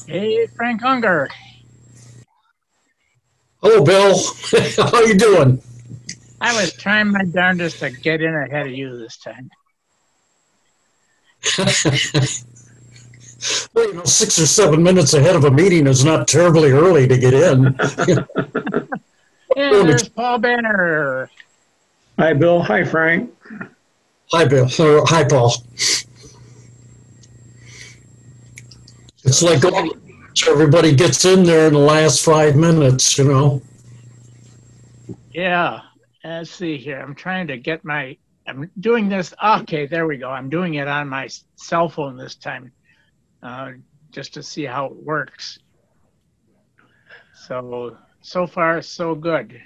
Hey, Frank Unger. Hello, Bill. How you doing? I was trying my darndest to get in ahead of you this time. Well, 6 or 7 minutes ahead of a meeting is not terribly early to get in. Yeah, there's Paul Banner. Hi, Bill. Hi, Frank. Hi, Bill. Hi, Paul. It's like everybody gets in there in the last 5 minutes, Yeah, let's see here. I'm trying to get I'm doing this. Okay, there we go. I'm doing it on my cell phone this time, just to see how it works. So far, so good.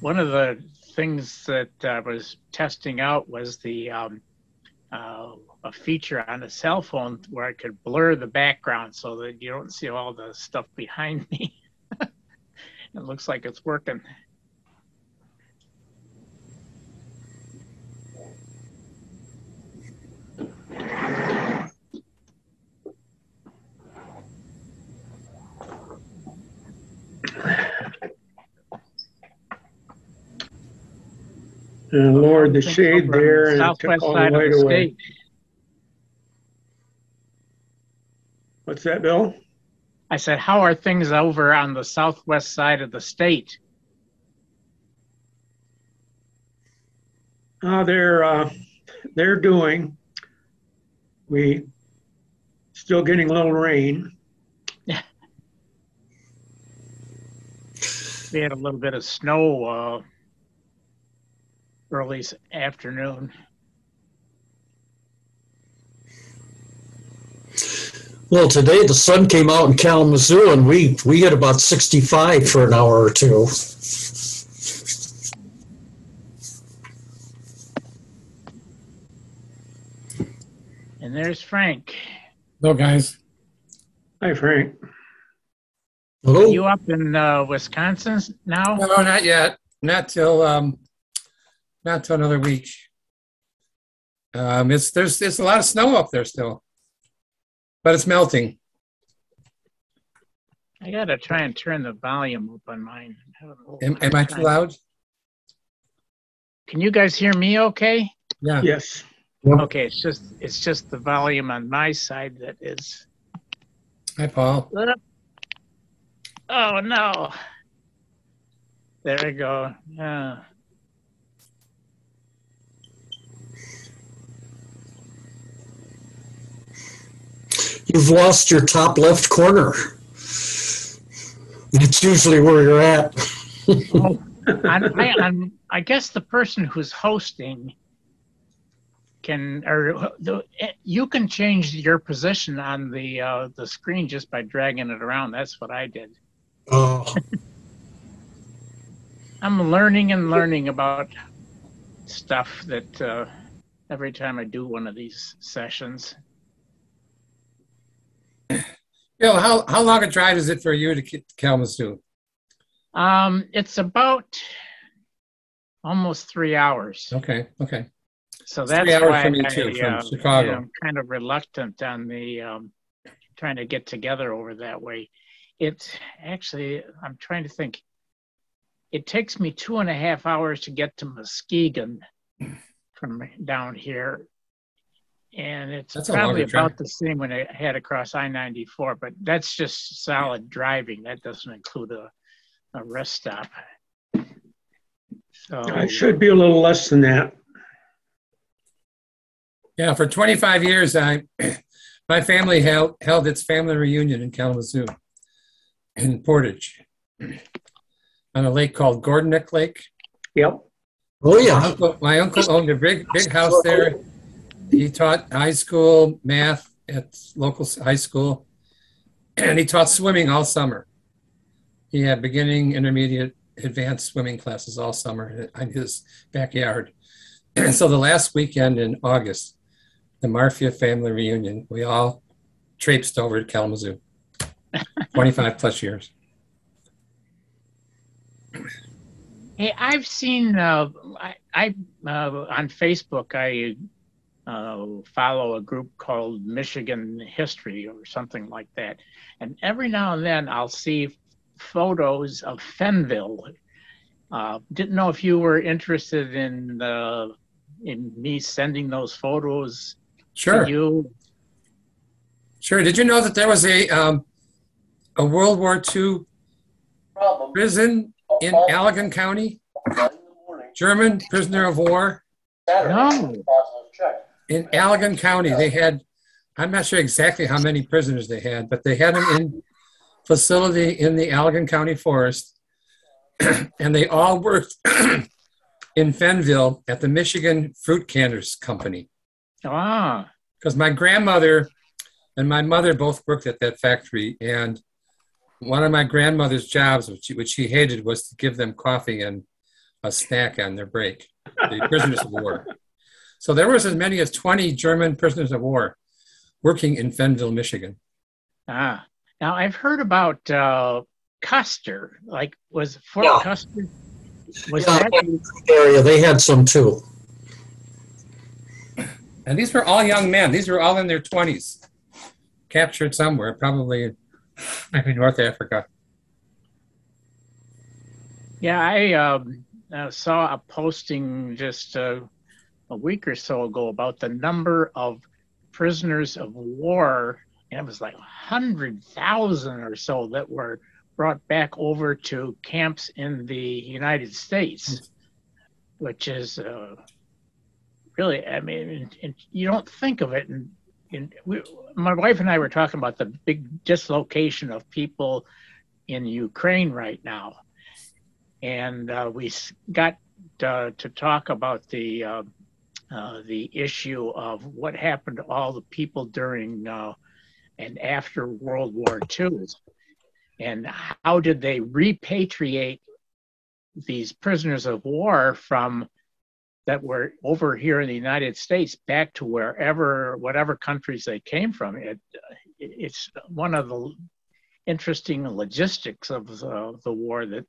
One of the things that I was testing out was a feature on the cell phone where I could blur the background so that you don't see all the stuff behind me. It looks like it's working. And lowered the shade there and it took all the light away. What's that, Bill? I said, how are things over on the southwest side of the state? They're doing. We still getting a little rain. We had a little bit of snow early afternoon. Well, today the sun came out in Kalamazoo and we hit about 65 for an hour or two. And there's Frank. Hello, guys. Hi, Frank. Hello. Are you up in Wisconsin now? No, not yet. Not till another week. There's a lot of snow up there still, but it's melting. I gotta try and turn the volume up on mine. Am I too loud? Can you guys hear me okay? Yeah. Yes. Okay, it's just the volume on my side that is. Hi, Paul. Oh no. There we go. You've lost your top left corner. That's usually where you're at. I guess the person who's hosting you can change your position on the screen just by dragging it around. That's what I did. Oh. I'm learning about stuff that every time I do one of these sessions. Bill, how long a drive is it for you to Kalamazoo? It's about almost 3 hours. Okay. So that's 3 hours why for me too, from Chicago. I'm kind of reluctant on the trying to get together over that way. It's actually, I'm trying to think. It takes me 2.5 hours to get to Muskegon from down here. And it's probably about the same when I head across I-94, but that's just solid driving. That doesn't include a rest stop. So it should be a little less than that. Yeah, for 25 years, my family held its family reunion in Kalamazoo, in Portage, on a lake called Gordonick Lake. Yep. Oh yeah. My uncle owned a big house there. He taught high school math at local high school, and he taught swimming all summer. He had beginning, intermediate, advanced swimming classes all summer in his backyard. So the last weekend in August, the Marfia family reunion, we all traipsed over to Kalamazoo. 25 plus years. Hey, I've seen on Facebook, follow a group called Michigan History or something like that. And every now and then I'll see photos of Fenville. Didn't know if you were interested in me sending those photos Sure. to you. Sure. Did you know that there was a World War II prison in Allegan County? German prisoner of war. No. In Allegan County, they had, I'm not sure exactly how many prisoners they had, but they had them in facility in the Allegan County forest. And they all worked in Fenville at the Michigan Fruit Canners Company. Ah. Because my grandmother and my mother both worked at that factory. And one of my grandmother's jobs, which she hated, was to give them coffee and a snack on their break, the prisoners of war. So there was as many as 20 German prisoners of war working in Fenville, Michigan. Ah. Now I've heard about Custer. Like, was Fort Custer? Was that area? They had some too. And these were all young men. These were all in their 20s, captured somewhere, probably maybe North Africa. Yeah, I saw a posting just a week or so ago about the number of prisoners of war, and it was like 100,000 or so that were brought back over to camps in the United States, which is really, I mean, you don't think of it. And my wife and I were talking about the big dislocation of people in Ukraine right now. And we got to talk about the issue of what happened to all the people during and after World War II. And how did they repatriate these prisoners of war from that were over here in the United States back to whatever countries they came from? It's one of the interesting logistics of the war that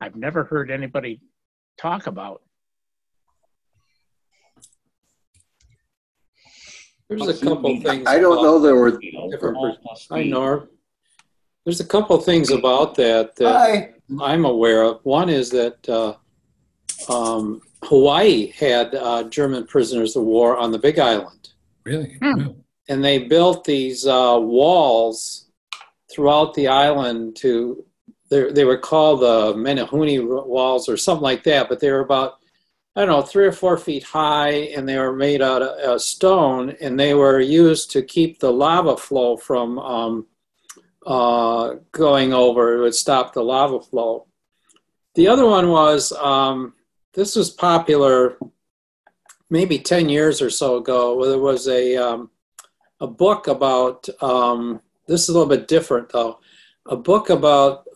I've never heard anybody talk about. There's a couple things. I don't know there were different. Hi, Norb. There's a couple things about that I'm aware of. One is that Hawaii had German prisoners of war on the Big Island. Really? And they built these walls throughout the island they were called the Menehune walls or something like that, but they were about, I don't know, 3 or 4 feet high, and they were made out of stone, and they were used to keep the lava flow from going over. It would stop the lava flow. The other one was, this was popular maybe 10 years or so ago, where there was a book about, this is a little bit different though, a book about,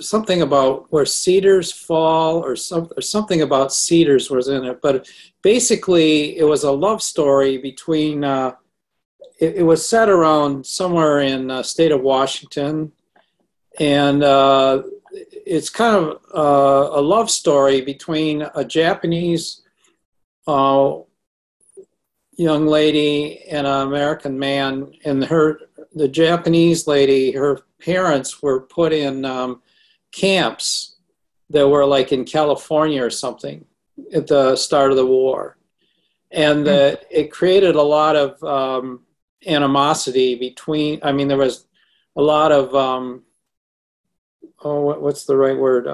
something about where cedars fall or something about cedars was in it. But basically it was a love story between, it was set around somewhere in the state of Washington. And it's kind of a love story between a Japanese young lady and an American man. And the Japanese lady, her parents were put in camps that were like in California or something at the start of the war. And it created a lot of animosity between, I mean, there was a lot of, what's the right word?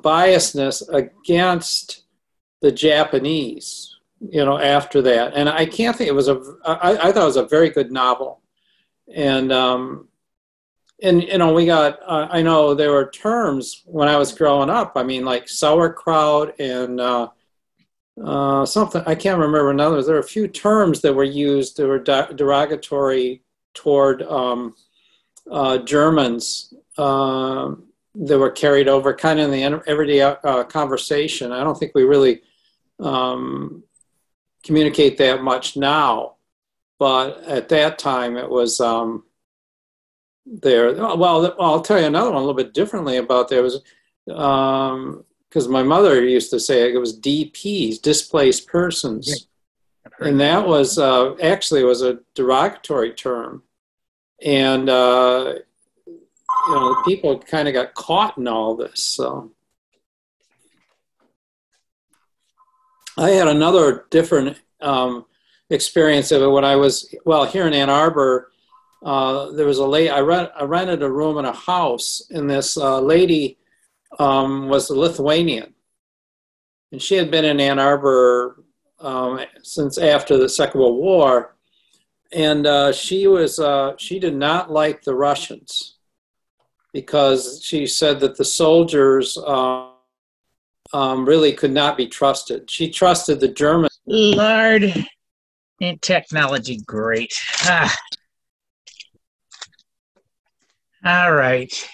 Biasness against the Japanese, after that. And I can't think, I thought it was a very good novel. And we got, I know there were terms when I was growing up, I mean, like sauerkraut and something, I can't remember another. There were a few terms that were used that were derogatory toward Germans that were carried over kind of in the everyday conversation. I don't think we really communicate that much now, but at that time it was there. Well, I'll tell you another one a little bit differently about there. It was because my mother used to say it was DPs, displaced persons. And that was actually was a derogatory term. And, people kind of got caught in all this. So I had another different experience of it when I was, here in Ann Arbor. There was a lady, I rented a room in a house, and this lady was a Lithuanian. And she had been in Ann Arbor since after the Second World War. And she did not like the Russians because she said that the soldiers really could not be trusted. She trusted the Germans. Lord, ain't technology great? All right.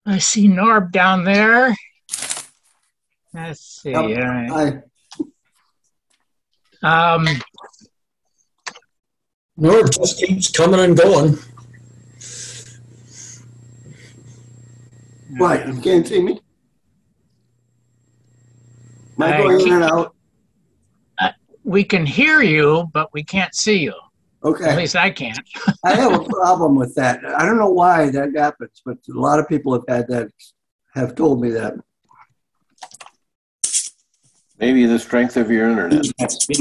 I see Norb down there. Let's see. Yep. All right. Hi. Norb just keeps coming and going. What? You can't see me? Am I I going in can't- and out? We can hear you, but we can't see you. At Okay. least I can't. I have a problem with that. I don't know why that happens, but a lot of people have told me that. Maybe the strength of your internet.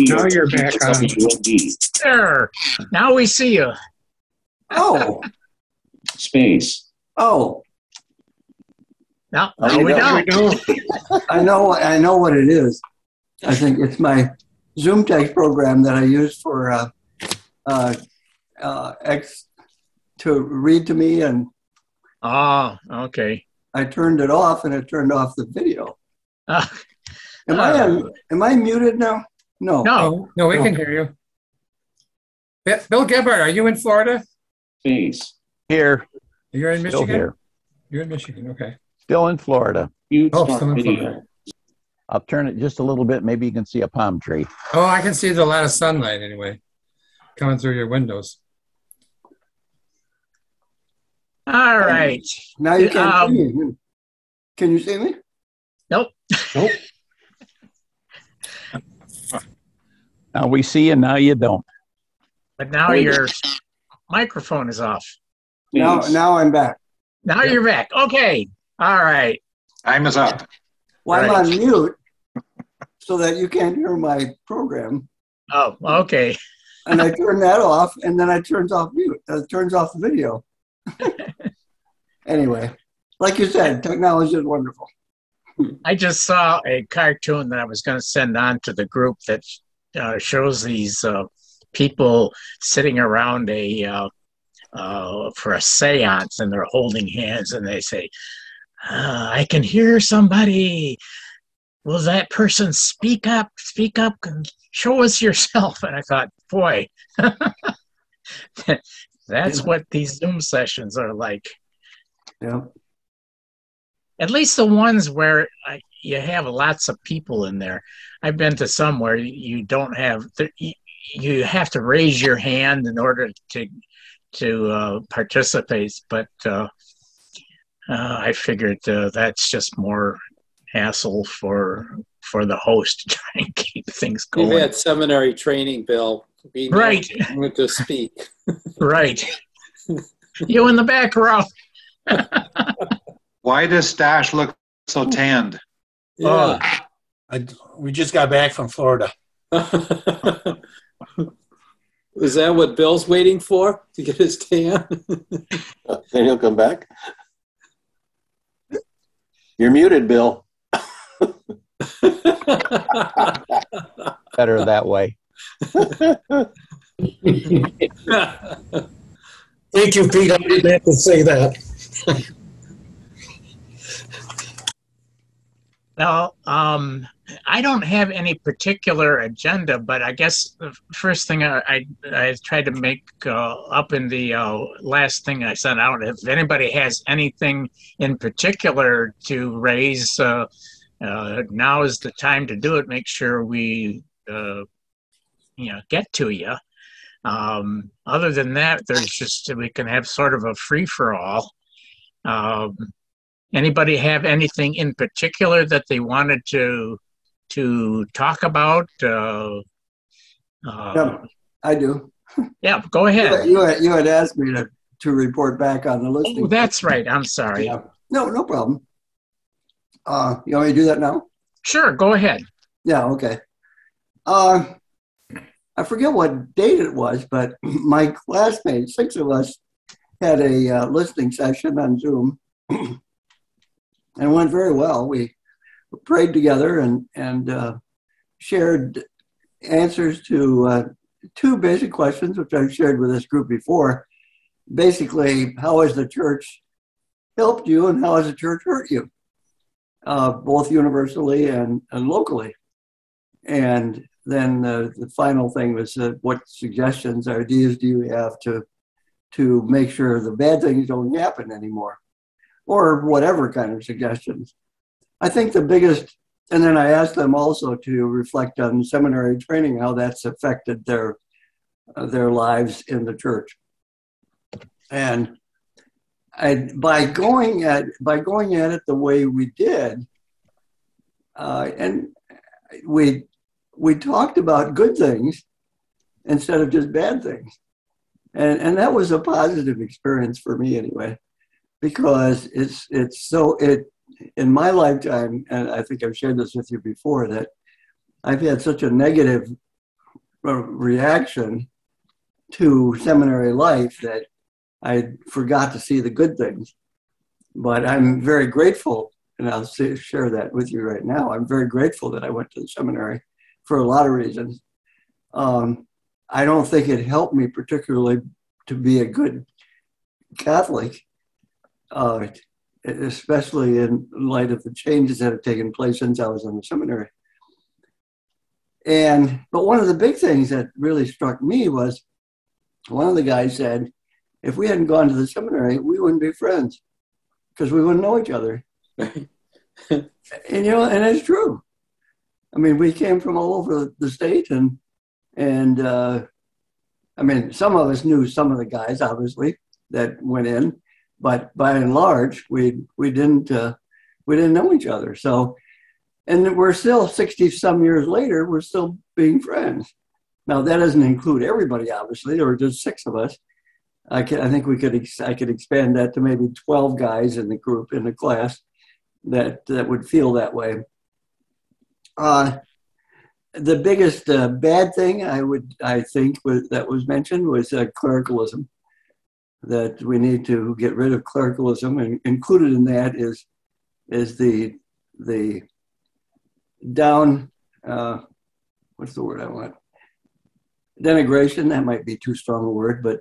Now you're back on. There. Now we see you. Oh, Space. oh, Now you we don't. don't. I know what it is. I think it's my Zoom text program that I use for X to read to me, and Oh, okay. I turned it off, and it turned off the video. Uh, Am I muted now? No. no. No, we can hear you. Bill Gebhard, are you in Florida? Space. Here, You're in still Michigan? here, You're in Michigan, okay. still in Florida. Mute Oh, start still in video. Florida. I'll turn it just a little bit. Maybe you can see a palm tree. Oh, I can see there's a lot of sunlight anyway, coming through your windows. All right. Now you can't see me. Can you see me? Nope. Nope. Now we see you, now you don't. But now your microphone is off. Space. Now I'm back. Now you're back. Okay. All right. Time is up. Well, I'm Right. on mute so that you can't hear my program. Oh, okay. And I turn that off, and then it turns off mute. It turns off the video. Anyway, like you said, technology is wonderful. I just saw a cartoon that I was going to send on to the group that shows these people sitting around for a seance, and they're holding hands, and they say, I can hear somebody. Will that person speak up and show us yourself? And I thought, boy, that's what these Zoom sessions are like. Yeah. At least the ones where you have lots of people in there. I've been to some where you don't have, you have to raise your hand in order to participate. But I figured that's just more hassle for the host to try and keep things going. You've had seminary training, Bill. Right. To speak. Right. You in the back row. Why does Stash look so tanned? Yeah. We just got back from Florida. Is that what Bill's waiting for, to get his tan? Then he'll come back. You're muted, Bill. Better that way. Thank you, Pete. I didn't have to say that. Now, I don't have any particular agenda, but I guess the first thing I tried to make up in the last thing I sent out, if anybody has anything in particular to raise, now is the time to do it. Make sure we get to you. Other than that, there's just, we can have sort of a free-for-all. Anybody have anything in particular that they wanted to talk about? Yeah, I do. Yeah, go ahead. You had asked me to report back on the listening. Oh, that's right. I'm sorry. Yeah. No problem. You want me to do that now? Sure, go ahead. Yeah, okay. I forget what date it was, but my classmates, 6 of us, had a listening session on Zoom, and it went very well. We prayed together and shared answers to 2 basic questions, which I've shared with this group before. Basically, how has the church helped you, and how has the church hurt you, both universally and locally? And then the final thing was what suggestions, ideas do you have to make sure the bad things don't happen anymore, or whatever kind of suggestions. I think the biggest, and then I asked them also to reflect on seminary training, how that's affected their lives in the church. And by going at it the way we did, and we talked about good things instead of just bad things. And that was a positive experience for me anyway, because it's in my lifetime, and I think I've shared this with you before, that I've had such a negative reaction to seminary life that I forgot to see the good things. But I'm very grateful, and I'll share that with you right now. I'm very grateful that I went to the seminary for a lot of reasons. I don't think it helped me particularly to be a good Catholic, especially in light of the changes that have taken place since I was in the seminary. But one of the big things that really struck me was one of the guys said, if we hadn't gone to the seminary, we wouldn't be friends because we wouldn't know each other. And it's true. I mean, we came from all over the state, and I mean, some of us knew some of the guys, obviously, that went in, but by and large, we didn't know each other. So, and we're still 60-some years later, we're still being friends. Now, that doesn't include everybody, obviously. There were just 6 of us. I think I could expand that to maybe 12 guys in the group, in the class, that would feel that way. The biggest bad thing I think that was mentioned was clericalism. That we need to get rid of clericalism, and included in that is the down. What's the word I want? Denigration. That might be too strong a word, but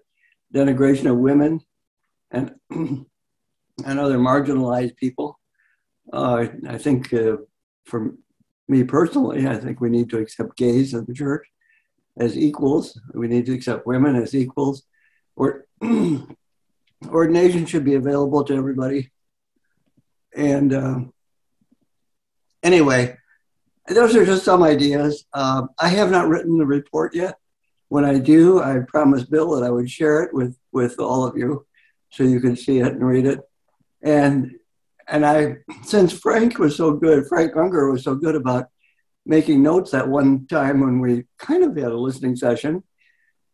denigration of women and other marginalized people. I think for me personally, I think we need to accept gays in the church as equals. We need to accept women as equals. Ordination should be available to everybody. And anyway, those are just some ideas. I have not written the report yet. When I do, I promised Bill that I would share it with all of you so you can see it and read it. And since Frank was so good, Frank Unger was so good about making notes that one time when we kind of had a listening session,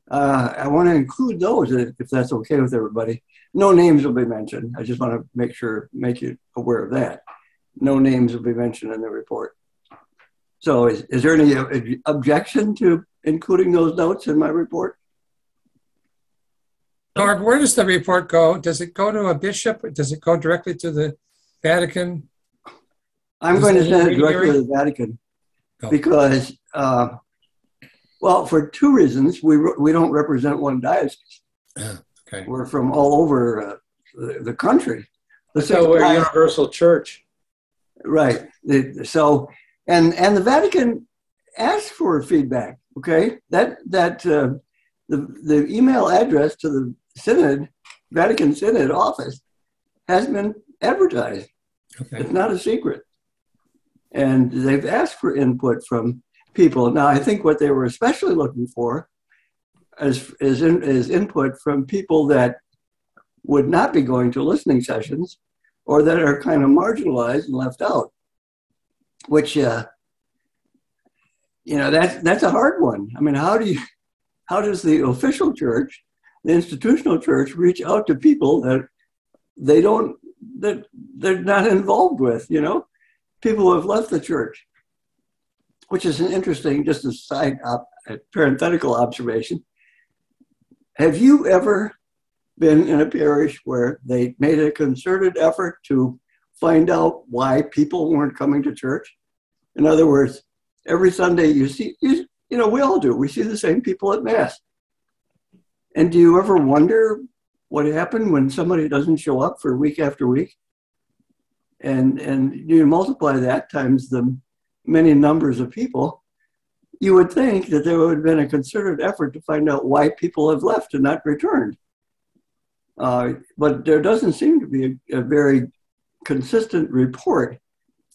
I want to include those if that's okay with everybody. No names will be mentioned. I just want to make you aware of that. No names will be mentioned in the report. So is there any objection to including those notes in my report? Norb, where does the report go? Does it go to a bishop? Does it go directly to the Vatican? I'm going to send it directly to the Vatican because, well, for 2 reasons. We don't represent one diocese. Okay. We're from all over the country. So we're a universal church. Right. So, and the Vatican asked for feedback. Okay. The email address to the Synod, Vatican Synod office, has been advertised. Okay. It's not a secret. And they've asked for input from people. Now, I think what they were especially looking for is input from people that would not be going to listening sessions or that are kind of marginalized and left out, which, that's a hard one. I mean, how does the official church, the institutional church, reach out to people that they're not involved with, people who have left the church, which is an interesting, just a side parenthetical observation. Have you ever been in a parish where they made a concerted effort to find out why people weren't coming to church? In other words, every Sunday we all do. We see the same people at Mass. And do you ever wonder what happened when somebody doesn't show up for week after week? And you multiply that times the many numbers of people, you would think that there would have been a concerted effort to find out why people have left and not returned. But there doesn't seem to be a very consistent report.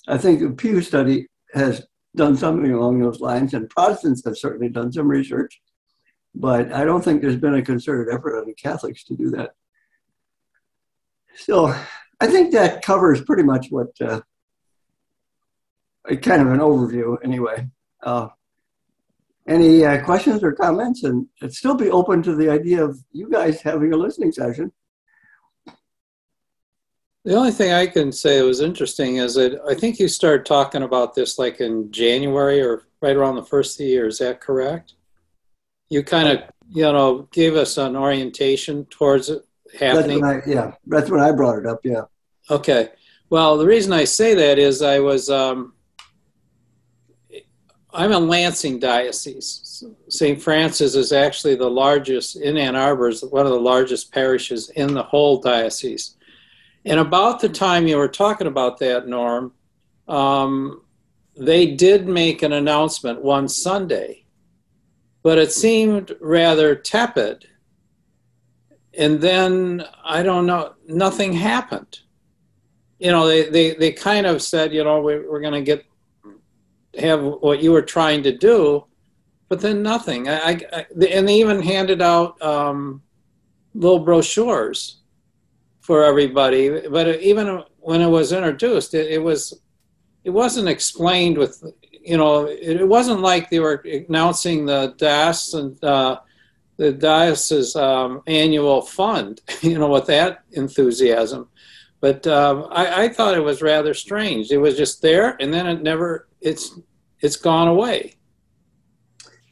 I think the Pew study has done something along those lines, and Protestants have certainly done some research, but I don't think there's been a concerted effort on the Catholics to do that. So I think that covers pretty much what, kind of an overview anyway. Any questions or comments? And I'd still be open to the idea of you guys having a listening session. The only thing I can say that was interesting is that I think you started talking about this like in January or right around the first of the year. Is that correct? You kind of, gave us an orientation towards it happening. That's when I brought it up. Yeah. Okay. Well, the reason I say that is I'm in Lansing Diocese. St. Francis is actually the largest, in Ann Arbor, is one of the largest parishes in the whole diocese. And about the time you were talking about that, Norm, they did make an announcement one Sunday, but it seemed rather tepid. And then, I don't know, nothing happened. They kind of said, we're going to have what you were trying to do, but then nothing. And they even handed out little brochures for everybody. But even when it was introduced, it wasn't explained with, it wasn't like they were announcing the DAS and the diocese annual fund, with that enthusiasm. But I thought it was rather strange. It was just there, and then it's gone away.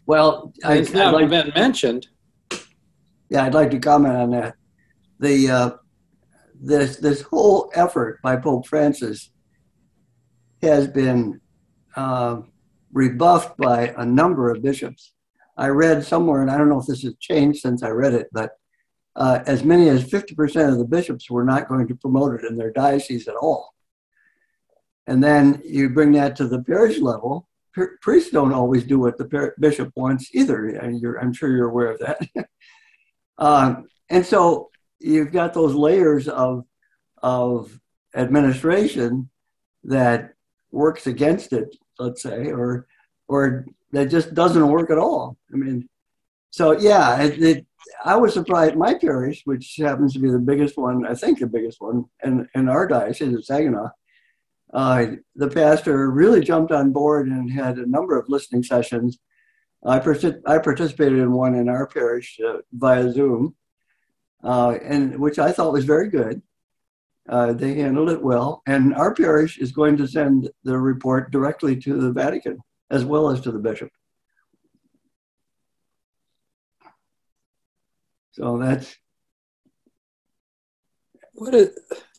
Well, it's never been mentioned. Yeah, I'd like to comment on that. This whole effort by Pope Francis has been rebuffed by a number of bishops. I read somewhere, and I don't know if this has changed since I read it, but as many as 50% of the bishops were not going to promote it in their diocese at all. And then you bring that to the parish level. Priests don't always do what the bishop wants either. And I'm sure you're aware of that. And so you've got those layers of administration that works against it, let's say, or that just doesn't work at all. I mean, so yeah, I was surprised. My parish, which happens to be the biggest one, I think the biggest one in our diocese of Saginaw, the pastor really jumped on board and had a number of listening sessions. I participated in one in our parish via Zoom, and which I thought was very good. They handled it well, and our parish is going to send the report directly to the Vatican as well as to the bishop. So that's.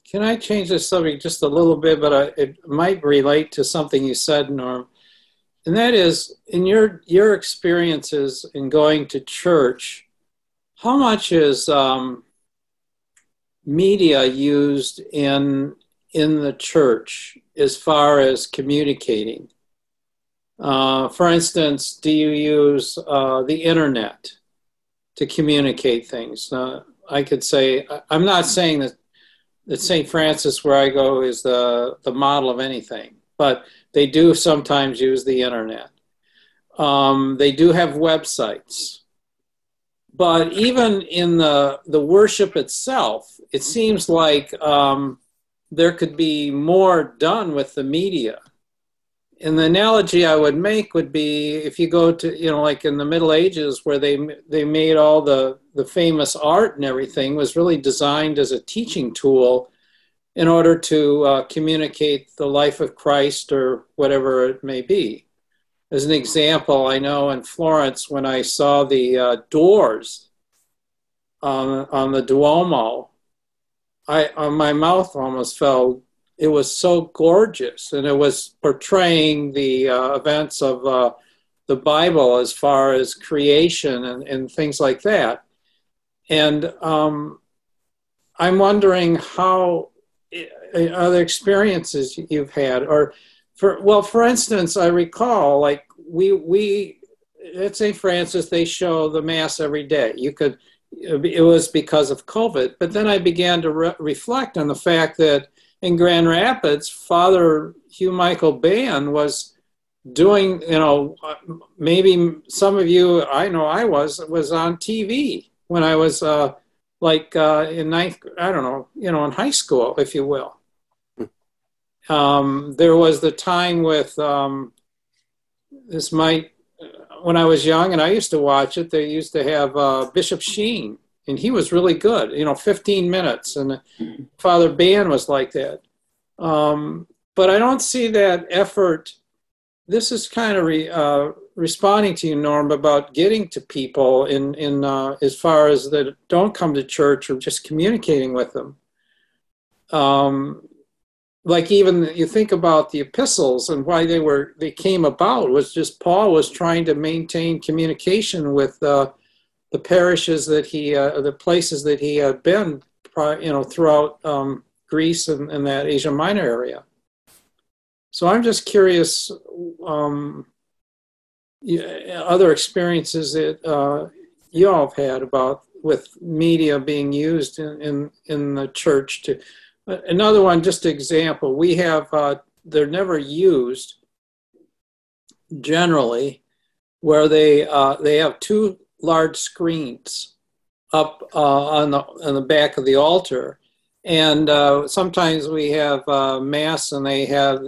Can I change the subject just a little bit, but it might relate to something you said, Norm, and that is, in your experiences in going to church, how much is media used in the church as far as communicating? For instance, do you use the internet to communicate things? I could say, I'm not saying that St. Francis, where I go, is the model of anything, but they do sometimes use the internet. They do have websites. But even in the worship itself, it seems like there could be more done with the media. And the analogy I would make would be if you go to, like in the Middle Ages where they made all the famous art and everything was really designed as a teaching tool in order to communicate the life of Christ or whatever it may be. As an example, I know in Florence when I saw the doors on the Duomo, my mouth almost fell. It was so gorgeous, and it was portraying the events of the Bible as far as creation and things like that. And I'm wondering how other experiences you've had, or for instance, I recall like we at St. Francis they show the Mass every day. It was because of COVID, but then I began to reflect on the fact that in Grand Rapids, Father Hugh Michael Ban was doing, maybe some of you, I know I was on TV when I was in ninth, I don't know, in high school, if you will. There was the time with, when I was young and I used to watch it, they used to have Bishop Sheen. And he was really good, 15 minutes. And Father Ban was like that. But I don't see that effort. This is kind of responding to you, Norm, about getting to people in as far as that don't come to church or just communicating with them. Like even you think about the epistles and why they came about was just Paul was trying to maintain communication with the parishes that the places that he had been, throughout Greece and that Asia Minor area. So I'm just curious, other experiences that you all have had with media being used in the church. Another one, just an example, we have, they're never used generally, where they have two large screens up on the back of the altar, and sometimes we have Mass, and they have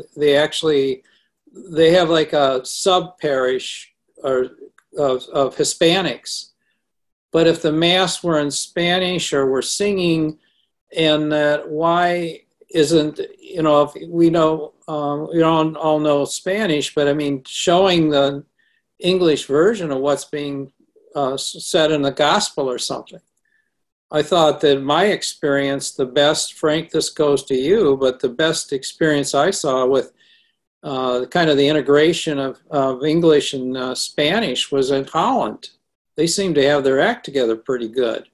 like a sub parish or of Hispanics. But if the Mass were in Spanish or we're singing, and that why isn't if we know we don't all know Spanish, but I mean showing the English version of what's being said in the gospel or something. I thought that my experience, the best, Frank, this goes to you, but the best experience I saw with kind of the integration of English and Spanish was in Holland. They seem to have their act together pretty good.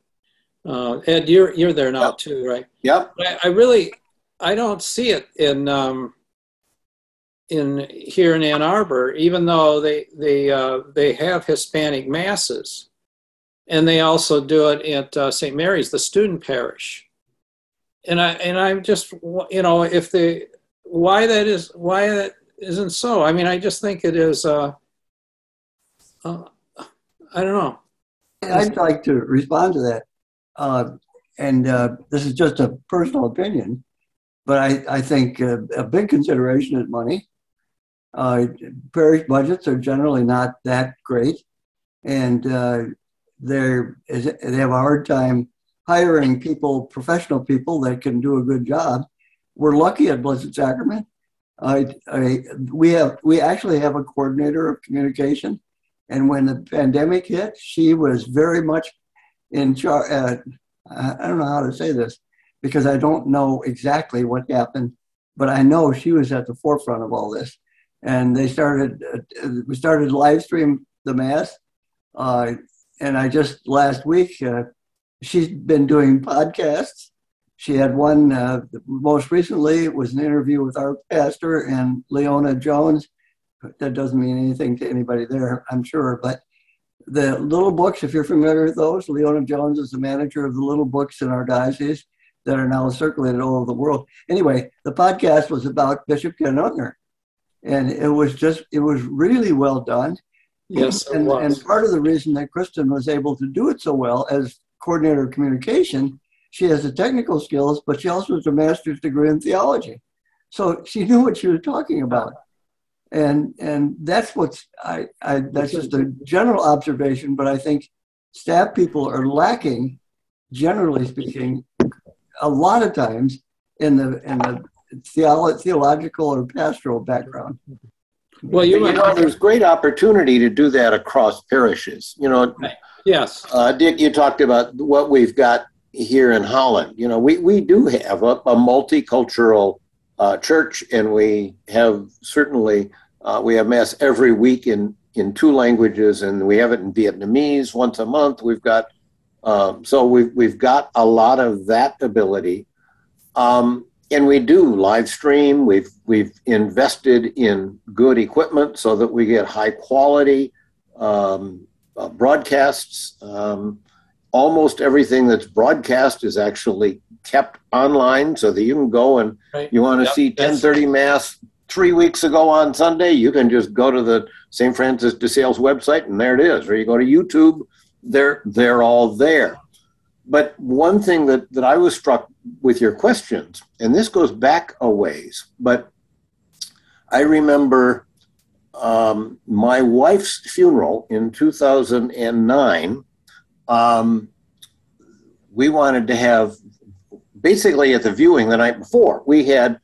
Ed, you're there now too, right? Yep. I don't see it here in Ann Arbor, even though they have Hispanic masses, and they also do it at St. Mary's, the student parish. And I'm just why that isn't so. I mean, I just think it is. I don't know. I'd like to respond to that, and this is just a personal opinion, but I think a big consideration is money. Parish budgets are generally not that great, and they have a hard time hiring professional people that can do a good job. We're lucky at Blessed Sacrament. We actually have a coordinator of communication, and when the pandemic hit, she was very much in charge. I don't know how to say this because I don't know exactly what happened, but I know she was at the forefront of all this. And we started live stream the Mass. And I just last week, she's been doing podcasts. She had one, most recently, it was an interview with our pastor and Leona Jones. That doesn't mean anything to anybody there, I'm sure. But the little books, if you're familiar with those, Leona Jones is the manager of the little books in our diocese that are now circulated all over the world. Anyway, the podcast was about Bishop Ken Unger. And it was really well done. Yes, it and, was. And part of the reason that Kristen was able to do it so well as coordinator of communication she has the technical skills, but she also has a master's degree in theology. So she knew what she was talking about. And that's that's just a general observation, but I think staff people are lacking, generally speaking, a lot of times in the theological or pastoral background. Well, there's great opportunity to do that across parishes. Yes. Dick, you talked about what we've got here in Holland. We do have a multicultural church, and we have certainly we have mass every week in 2 languages, and we have it in Vietnamese once a month. We've got so we've got a lot of that ability. And we do live stream. We've invested in good equipment so that we get high quality broadcasts. Almost everything that's broadcast is actually kept online so that you can go and you want to see 10:30 Mass 3 weeks ago on Sunday, you can just go to the St. Francis de Sales website and there it is. Or you go to YouTube, they're all there. But one thing that I was struck with your questions, and this goes back a ways, but I remember my wife's funeral in 2009. We wanted to have, basically at the viewing the night before, we had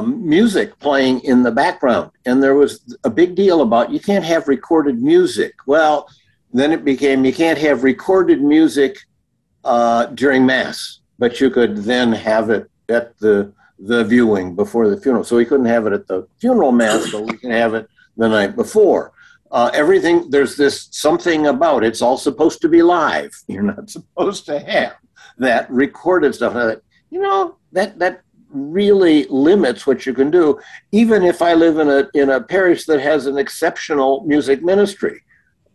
music playing in the background. And there was a big deal about you can't have recorded music. Well, then it became you can't have recorded music during Mass, but you could then have it at the viewing before the funeral. So we couldn't have it at the funeral Mass, but we can have it the night before. Everything, there's this something about it's all supposed to be live. You're not supposed to have that recorded stuff. That really limits what you can do, even if I live in a parish that has an exceptional music ministry.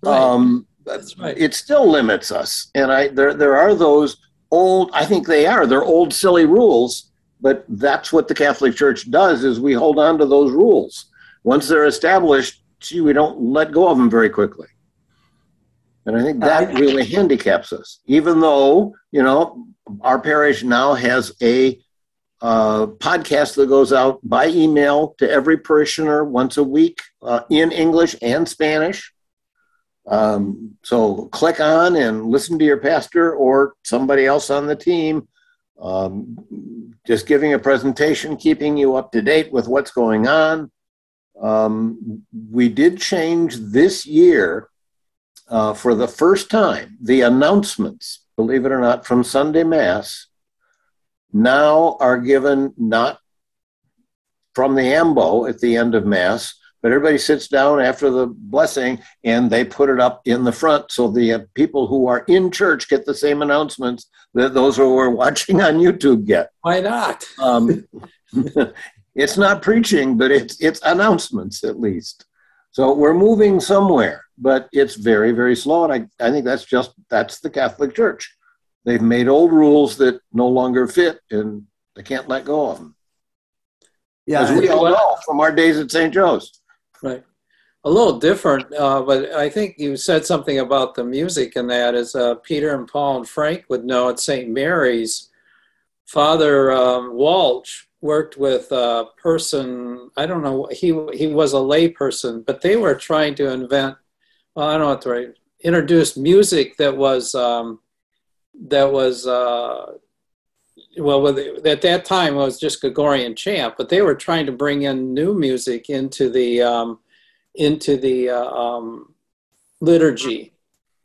Right. That's right. It still limits us. And there are those old, I think they're old silly rules, but that's what the Catholic Church does is we hold on to those rules. Once they're established, we don't let go of them very quickly. And I think that really handicaps us, even though, our parish now has a podcast that goes out by email to every parishioner once a week in English and Spanish. So click on and listen to your pastor or somebody else on the team, just giving a presentation, keeping you up to date with what's going on. We did change this year, for the first time, the announcements, believe it or not, from Sunday Mass now are given not from the ambo at the end of Mass, but everybody sits down after the blessing and they put it up in the front so the people who are in church get the same announcements that those who are watching on YouTube get. Why not? It's not preaching, but it's announcements at least. So we're moving somewhere, but it's very, very slow. And I think that's the Catholic Church. They've made old rules that no longer fit and they can't let go of them. Yeah, as we all know from our days at St. Joe's. Right. A little different, but I think you said something about the music and that is Peter and Paul and Frank would know at St. Mary's. Father Walsh worked with a person, I don't know, he was a lay person, but they were trying to invent, I don't know what to write, introduce music that was at that time it was just Gregorian chant, but they were trying to bring in new music into the liturgy,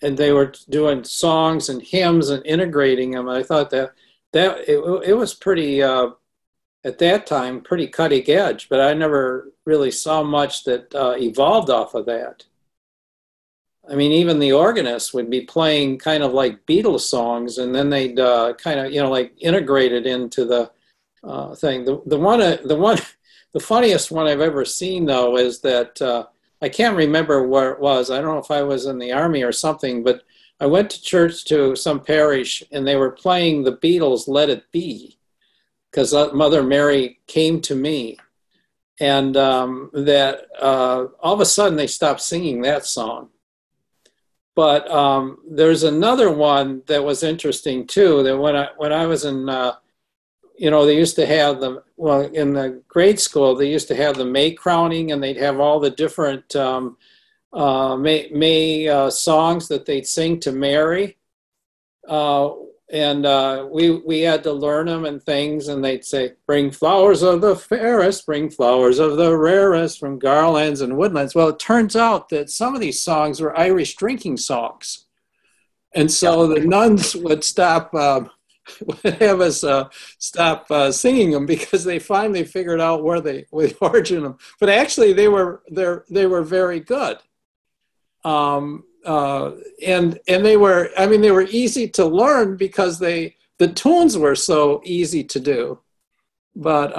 and they were doing songs and hymns and integrating them. I thought that it was pretty at that time pretty cutting edge, but I never really saw much that evolved off of that. I mean, even the organists would be playing kind of like Beatles songs, and then they'd kind of, like integrate it into the thing. The funniest one I've ever seen, though, is that I can't remember where it was. I don't know if I was in the army or something, but I went to church to some parish, and they were playing the Beatles' Let It Be, because Mother Mary came to me. And all of a sudden, they stopped singing that song. But there's another one that was interesting too. That when I was in, they used to have in the grade school they used to have the May crowning, and they'd have all the different May songs that they'd sing to Mary. We had to learn them and things, and they'd say, "Bring flowers of the fairest, bring flowers of the rarest from garlands and woodlands." Well, it turns out that some of these songs were Irish drinking songs. And so the nuns would would have us stop singing them because they finally figured out where the origin of them. But actually they were very good. And they were easy to learn because the tunes were so easy to do, but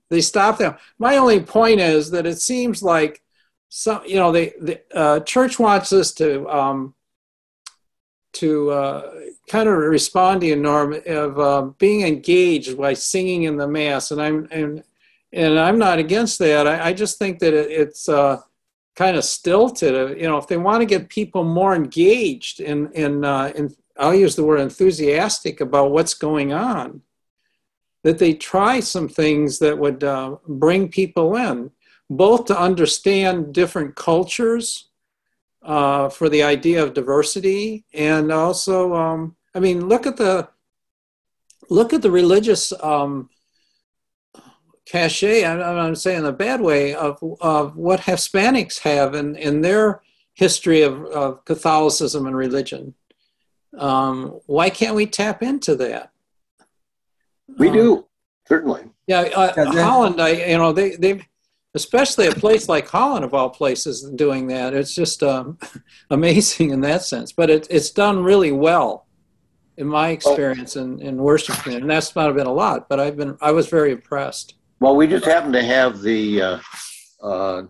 they stopped them. My only point is that it seems like the church wants us to kind of respond to you, Norm, of being engaged by singing in the Mass, and I'm not against that. I just think that it's kind of stilted. If they want to get people more engaged in I'll use the word enthusiastic about what's going on, that they try some things that would bring people in, both to understand different cultures, for the idea of diversity, and also, look at the religious cachet, I'm saying in a bad way, of what Hispanics have in their history of Catholicism and religion. Why can't we tap into that? We do, certainly. Yeah, Holland, they've, especially a place like Holland, of all places, doing that. It's just amazing in that sense. But it's done really well, in my experience in worship, and that's not been a lot, but I was very impressed. Well, we just happen to have the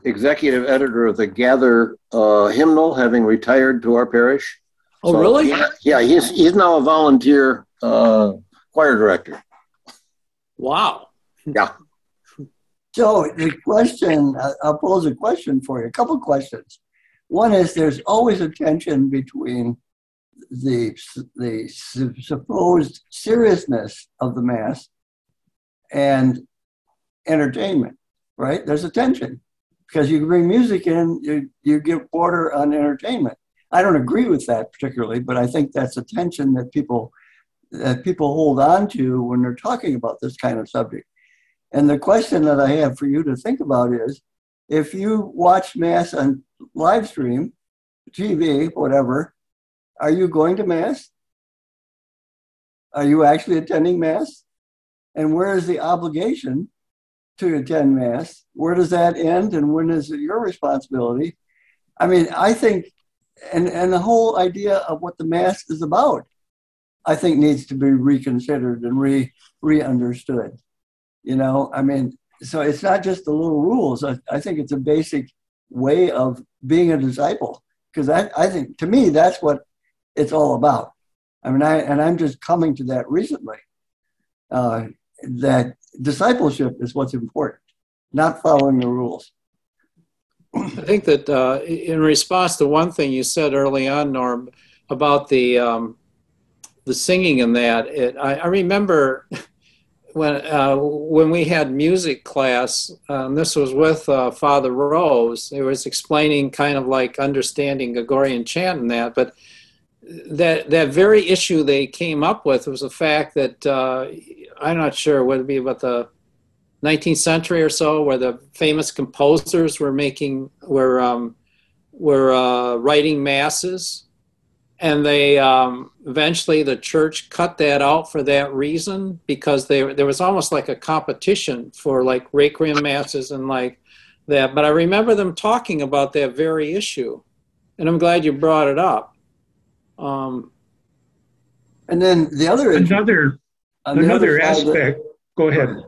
executive editor of the Gather hymnal having retired to our parish. Oh, so, really? Yeah, he's now a volunteer choir director. Wow. Yeah. So the question, I'll pose a question for you, a couple questions. One is, there's always a tension between the supposed seriousness of the Mass and entertainment, right? There's a tension because you bring music in, you give order on entertainment. I don't agree with that particularly, but I think that's a tension that people hold on to when they're talking about this kind of subject. And the question that I have for you to think about is, if you watch Mass on live stream, TV, whatever, are you going to Mass? Are you actually attending Mass? And where is the obligation to attend Mass? Where does that end, and when is it your responsibility? I think, and the whole idea of what the Mass is about, I think needs to be reconsidered and re-understood. So it's not just the little rules. I think it's a basic way of being a disciple, because I think, to me, that's what it's all about. I'm just coming to that recently, that discipleship is what's important, not following the rules. I think that in response to one thing you said early on, Norb, about the singing in that, I remember when we had music class, this was with Father Rose. He was explaining kind of like understanding Gregorian chant and that, but that very issue they came up with was the fact that I'm not sure, would it be about the 19th century or so, where the famous composers were writing masses, and they eventually the church cut that out for that reason, because there was almost like a competition for like requiem masses and like that. But I remember them talking about that very issue, and I'm glad you brought it up. And then the other another aspect. Go ahead.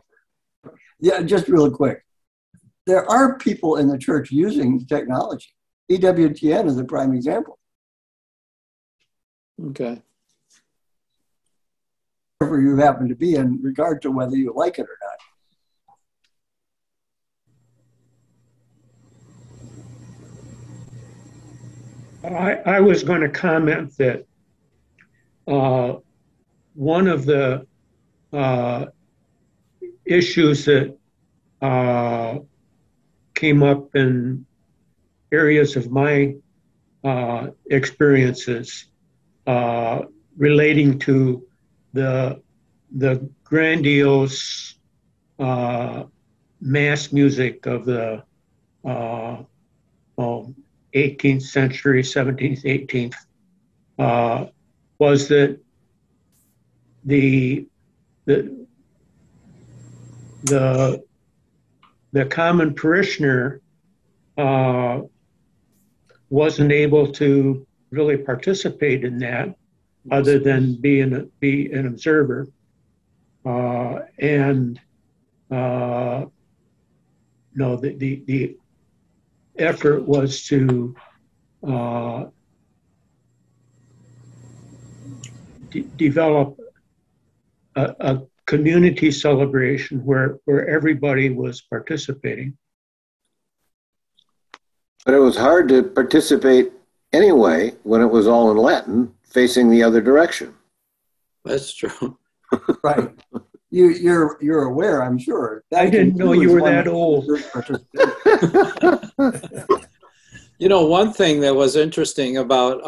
Yeah, just real quick. There are people in the church using technology. EWTN is a prime example. Okay. Wherever you happen to be, in regard to whether you like it or not. I was going to comment that one of the issues that came up in areas of my experiences relating to the grandiose mass music of the 18th century, 17th, 18th, was that the common parishioner wasn't able to really participate in that, other than be an observer, no, the effort was to develop a community celebration where everybody was participating. But it was hard to participate anyway when it was all in Latin, facing the other direction. That's true. Right. You're aware, I'm sure. I didn't know you were that old. You know, one thing that was interesting about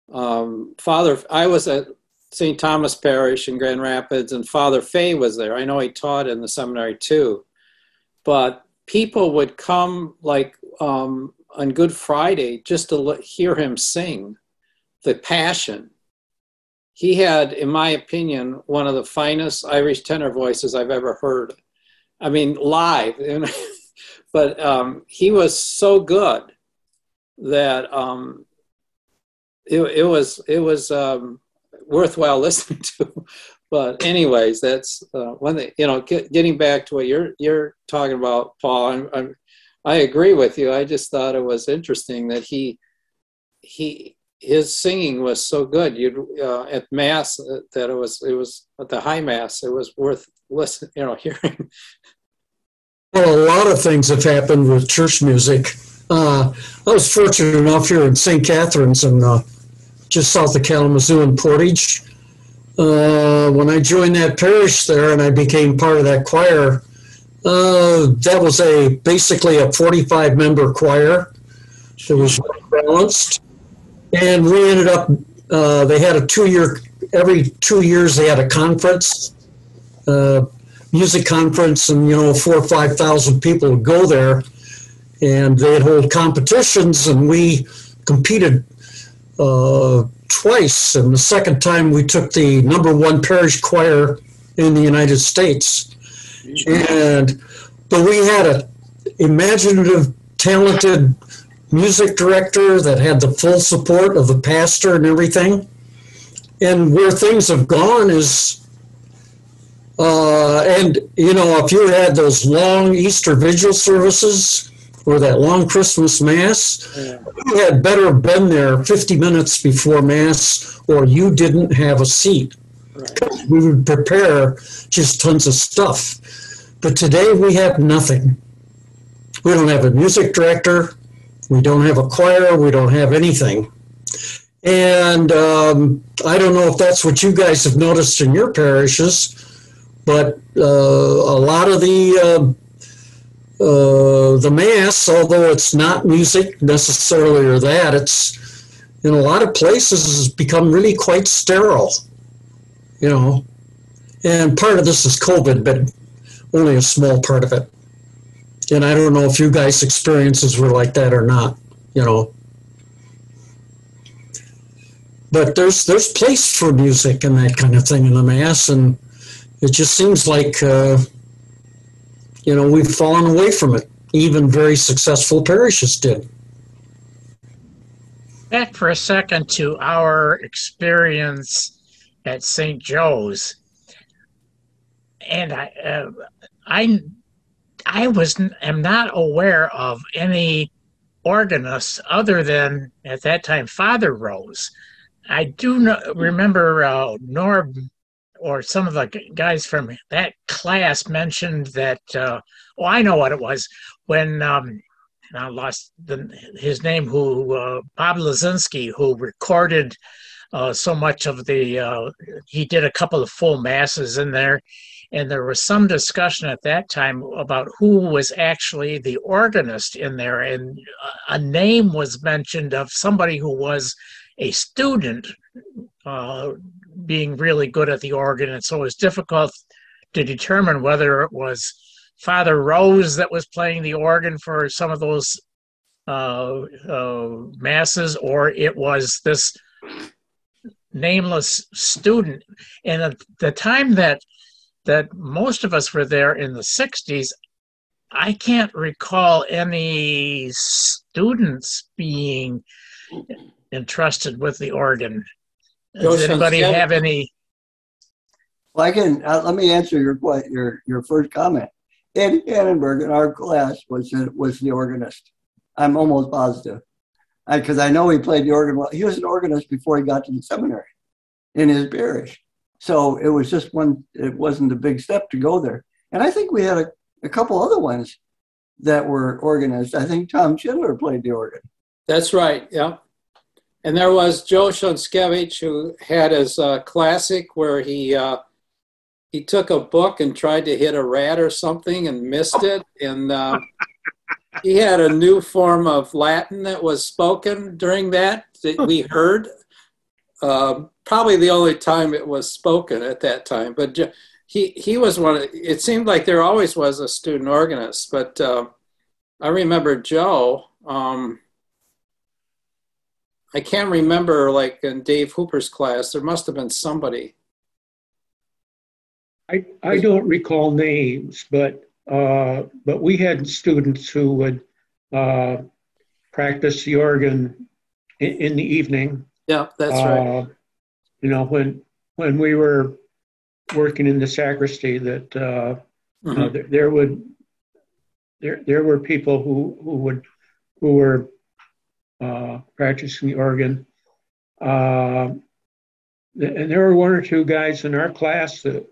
I was at St. Thomas Parish in Grand Rapids, and Father Fay was there. I know he taught in the seminary too, but people would come like on Good Friday just to hear him sing the Passion. He had, in my opinion, one of the finest Irish tenor voices I've ever heard. I mean, live. But he was so good that it was worthwhile listening to. But anyways, that's one thing. You know, getting back to what you're talking about, Paul. I agree with you. I just thought it was interesting that his singing was so good. At Mass, that it was at the High Mass. It was worth listening. You know, hearing. Well, a lot of things have happened with church music. I was fortunate enough here in St. Catharines and just south of Kalamazoo and Portage. When I joined that parish there and I became part of that choir, that was basically a 45-member choir. It was balanced. And we ended up, they had every 2 years they had a conference, music conference, and 4,000 or 5,000 people would go there, and they'd hold competitions, and we competed twice, and the second time we took the #1 parish choir in the United States. But we had an imaginative, talented music director that had the full support of the pastor and everything. And where things have gone is, if you had those long Easter Vigil services or that long Christmas Mass, you had better been there 50 minutes before Mass or you didn't have a seat. Right. We would prepare just tons of stuff. But today we have nothing. We don't have a music director. We don't have a choir. We don't have anything. And I don't know if that's what you guys have noticed in your parishes, but a lot of the Mass, although it's not music necessarily or that, it's in a lot of places has become really quite sterile, And part of this is COVID, but only a small part of it. And I don't know if you guys' experiences were like that or not, But there's place for music and that kind of thing in the Mass, and it just seems like, we've fallen away from it. Even very successful parishes did. Back for a second to our experience at St. Joe's. And I am not aware of any organists other than, at that time, Father Rose. I do remember Norb or some of the guys from that class mentioned that, I know what it was, when I lost his name, who Bob Lazinski, who recorded so much of the, he did a couple of full masses in there. And there was some discussion at that time about who was actually the organist in there. And a name was mentioned of somebody who was a student being really good at the organ. And so it was difficult to determine whether it was Father Rose that was playing the organ for some of those masses, or it was this nameless student. And at the time that most of us were there in the 60s, I can't recall any students being entrusted with the organ. Does anybody have any? Well, I can. Let me answer your first comment. Eddie Annenberg in our class was the organist. I'm almost positive, because I know he played the organ well. He was an organist before he got to the seminary in his parish. So it was just it wasn't a big step to go there. And I think we had a couple other ones that were organists. I think Tom Schindler played the organ. That's right, yeah. And there was Joe Shonskevich, who had his classic where he took a book and tried to hit a rat or something and missed it. And he had a new form of Latin that was spoken during that we heard. Probably the only time it was spoken at that time, but he was one. It seemed like there always was a student organist, but I remember Joe. I can't remember, like in Dave Hooper's class, there must have been somebody. I don't recall names, but we had students who would practice the organ in the evening. Yeah, that's right. You know, when we were working in the sacristy, that there were people who were practicing the organ, and there were one or two guys in our class that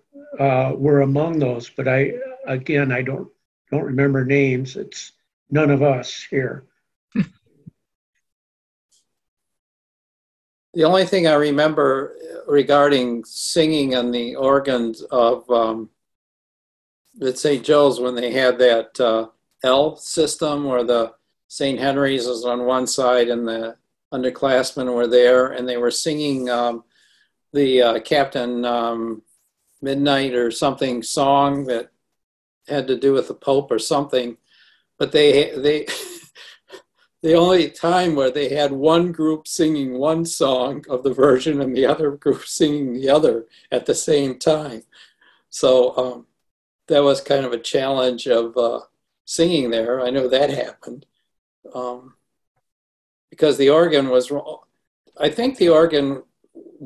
were among those. But I don't remember names. It's none of us here. The only thing I remember regarding singing on the organs of at St. Joe's, when they had that L system where the St. Henry's was on one side and the underclassmen were there, and they were singing the Captain Midnight or something song that had to do with the Pope or something. But they the only time where they had one group singing one song of the version and the other group singing the other at the same time. So that was kind of a challenge of singing there. I know that happened. Because the organ was, I think the organ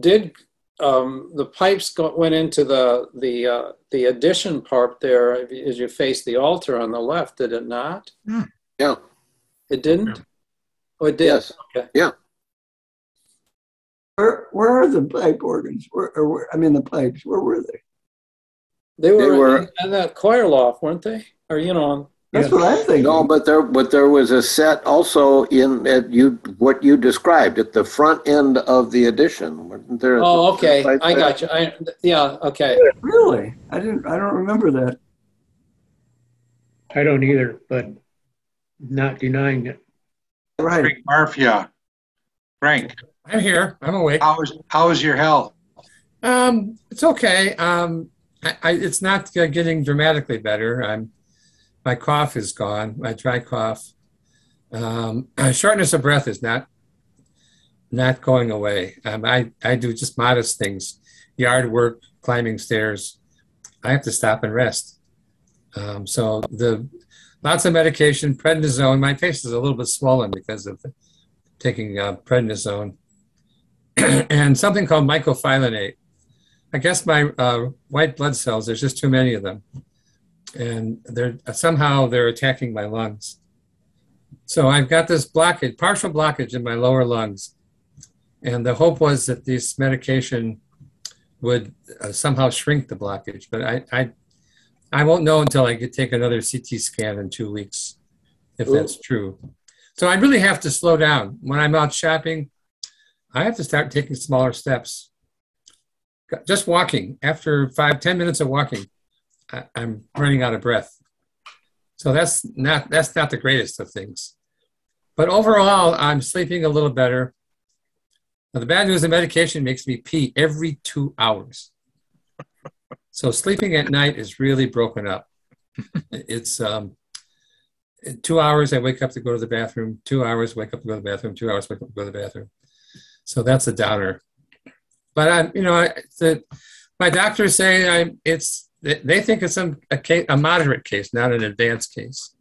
did, the pipes went into the addition part there as you face the altar on the left, did it not? Yeah. It didn't? Yeah. Oh, it did? Yes. Okay. Yeah. Where are the pipe organs? The pipes, where were they? They were in that choir loft, weren't they? Or, you know. That's what I'm thinking. No, but there was a set also in what you described at the front end of the addition. Wasn't there? Oh, okay. I got you. Yeah, okay. Really? I don't remember that. I don't either, but not denying it. Right. Frank Marfia. Frank. I'm here. I'm awake. How is your health? It's okay. It's not getting dramatically better. My cough is gone. My dry cough. Shortness of breath is not going away. I do just modest things, yard work, climbing stairs. I have to stop and rest. So lots of medication, prednisone. My face is a little bit swollen because of taking prednisone. And something called mycophylinate. I guess my white blood cells, there's just too many of them. And they're attacking my lungs. So I've got this blockage, partial blockage in my lower lungs. And the hope was that this medication would somehow shrink the blockage. But I won't know until I take another CT scan in 2 weeks if that's true. So I really have to slow down. When I'm out shopping, I have to start taking smaller steps. Just walking, after 5-10 minutes of walking, I'm running out of breath. So that's not the greatest of things. But overall, I'm sleeping a little better. Now, the bad news, the medication makes me pee every 2 hours. So sleeping at night is really broken up. It's 2 hours, I wake up to go to the bathroom, 2 hours, wake up to go to the bathroom, 2 hours, wake up to go to the bathroom. So that's a downer. But my doctors say they think it's a moderate case, not an advanced case.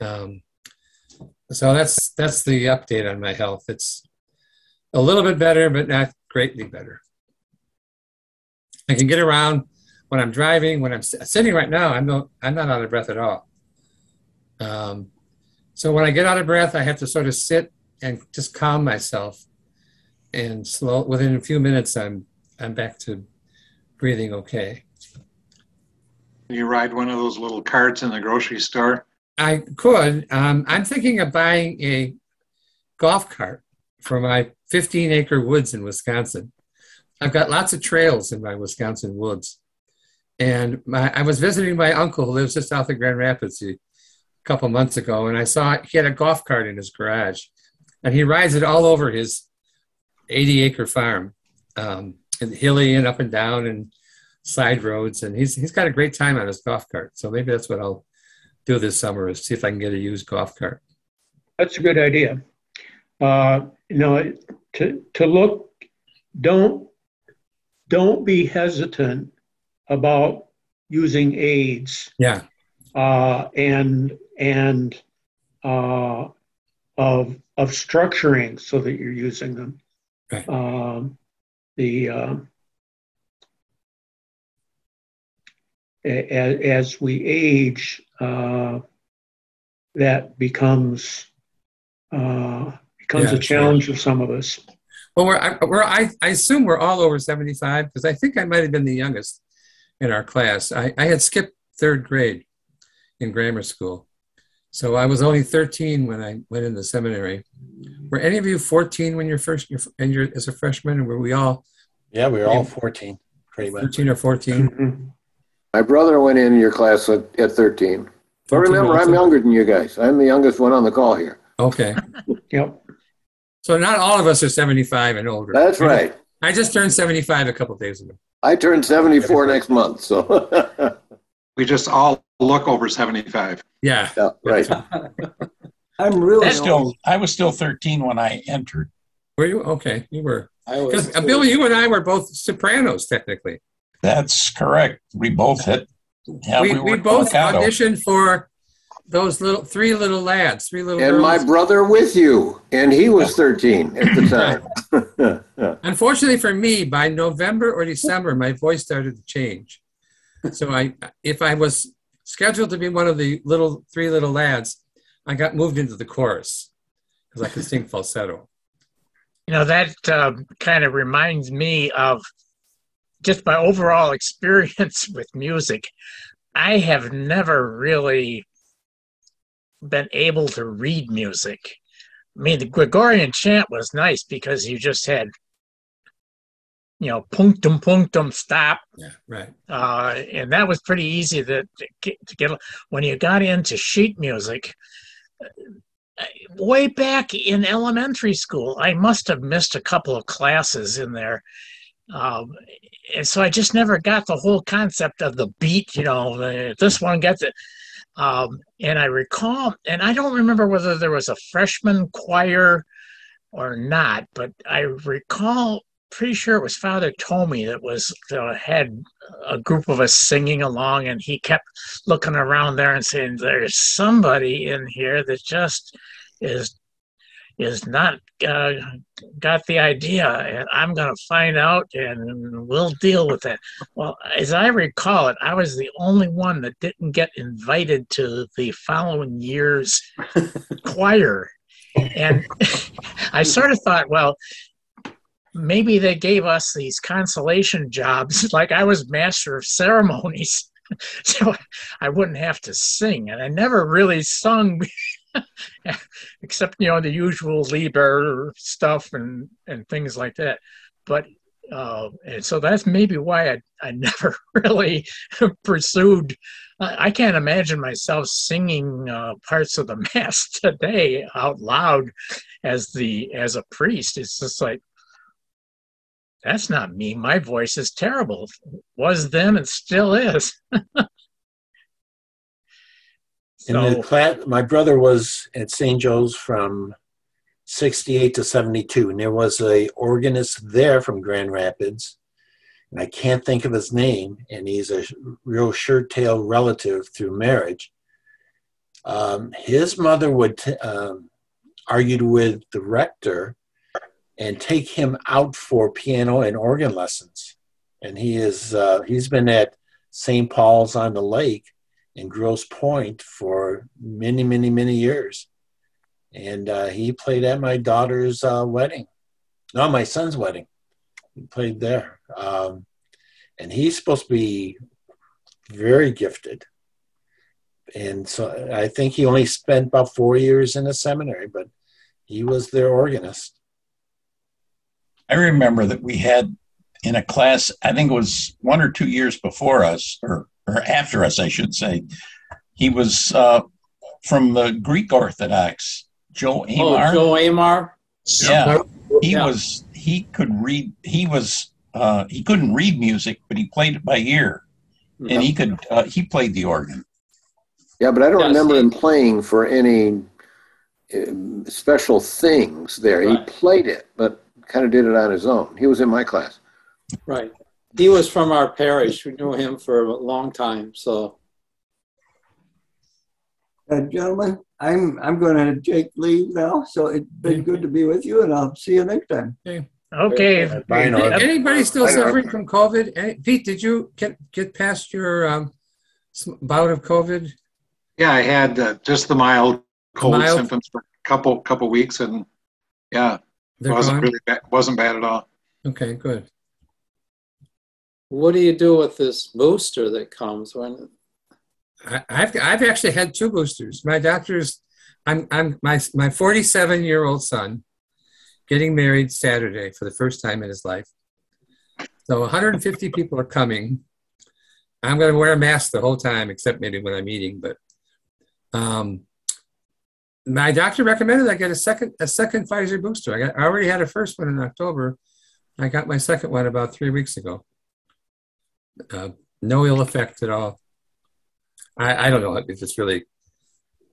So that's the update on my health. It's a little bit better, but not greatly better. I can get around when I'm driving. When I'm sitting right now, I'm not out of breath at all. So when I get out of breath, I have to sort of sit and just calm myself. And within a few minutes, I'm back to breathing okay. You ride one of those little carts in the grocery store? I could. I'm thinking of buying a golf cart for my 15-acre woods in Wisconsin. I've got lots of trails in my Wisconsin woods. And I was visiting my uncle who lives just south of Grand Rapids a couple months ago, and I saw he had a golf cart in his garage. And he rides it all over his 80-acre farm, and hilly and up and down and side roads. And he's got a great time on his golf cart. So maybe that's what I'll do this summer, is see if I can get a used golf cart. That's a good idea. To look, don't be hesitant about using aids. Yeah. And of structuring so that you're using them. Right. As we age, that becomes a challenge for some of us. Well, I assume we're all over 75, because I think I might have been the youngest in our class. I had skipped 3rd grade in grammar school. So I was only 13 when I went into seminary. Were any of you 14 when you're as a freshman, or were we all? Yeah, we were all 14, pretty much. 13 or 14? Mm-hmm. My brother went in your class at 13. But remember, I'm younger than you guys. I'm the youngest one on the call here. Okay. Yep. So not all of us are 75 and older. That's right. I just turned 75 a couple of days ago. I turned 74 next month, so. We just all look over 75. Yeah. Yeah, right. I'm really I was still 13 when I entered. Were you? Okay, you were. Because Bill, you and I were both sopranos, technically. That's correct. We both hit. Yeah, we both auditioned for those three little lads, three little and girls. my brother with you, and he was 13 at the time. Unfortunately for me, by November or December, my voice started to change. So if I was scheduled to be one of the three little lads, I got moved into the chorus because I could sing falsetto. That kind of reminds me of just my overall experience with music. I have never really been able to read music. I mean, the Gregorian chant was nice because you just had, punctum, punctum, stop. Yeah, right. And that was pretty easy to get. When you got into sheet music, way back in elementary school, I must have missed a couple of classes in there. And so I just never got the whole concept of the beat, this one gets it. And I recall, and I don't remember whether there was a freshman choir or not, but I recall, pretty sure it was Father Tomey that had a group of us singing along, and he kept looking around there and saying, there's somebody in here that just is not got the idea, and I'm going to find out, and we'll deal with it. Well, as I recall it, I was the only one that didn't get invited to the following year's choir. And I sort of thought, well, maybe they gave us these consolation jobs, like I was master of ceremonies. so I wouldn't have to sing. And I never really sung except, the usual Lieber stuff and things like that. But and so that's maybe why I never really pursued. I can't imagine myself singing parts of the Mass today out loud as a priest. It's just like, that's not me. My voice is terrible. Was then and still is. In the class, my brother was at St. Joe's from 68 to 72, and there was a organist there from Grand Rapids, and I can't think of his name, and he's a real shirt-tail relative through marriage. His mother would argued with the rector and take him out for piano and organ lessons. And he's been at St. Paul's on the Lake in Grosse Pointe for many, many, many years. And he played at my daughter's wedding. No, my son's wedding. He played there. And he's supposed to be very gifted. And so I think he only spent about 4 years in a seminary, but he was their organist. I remember that we had in a class, I think it was 1 or 2 years before us, or after us, I should say. He was from the Greek Orthodox, Joe Amar. Oh, Joe Amar. Yeah, he could read. He couldn't read music, but he played it by ear, and he played the organ. Yeah, but I don't remember him playing for any special things there. Right. He played it, but kind of did it on his own. He was in my class. Right. He was from our parish. We knew him for a long time. So, gentlemen, I'm going to take leave now. So it's been good to be with you, and I'll see you next time. Okay. Bye, Norb. Anybody still suffering from COVID? Pete, did you get past your bout of COVID? Yeah, I had just the mild cold symptoms for a couple weeks, and yeah, it wasn't bad at all. Okay, good. What do you do with this booster that comes when? I've actually had 2 boosters. My doctor's, my 47-year-old son getting married Saturday for the first time in his life. So 150 people are coming. I'm going to wear a mask the whole time, except maybe when I'm eating. But my doctor recommended I get a second Pfizer booster. I already had a first one in October. I got my second one about 3 weeks ago. No ill effect at all. I don't know if it's really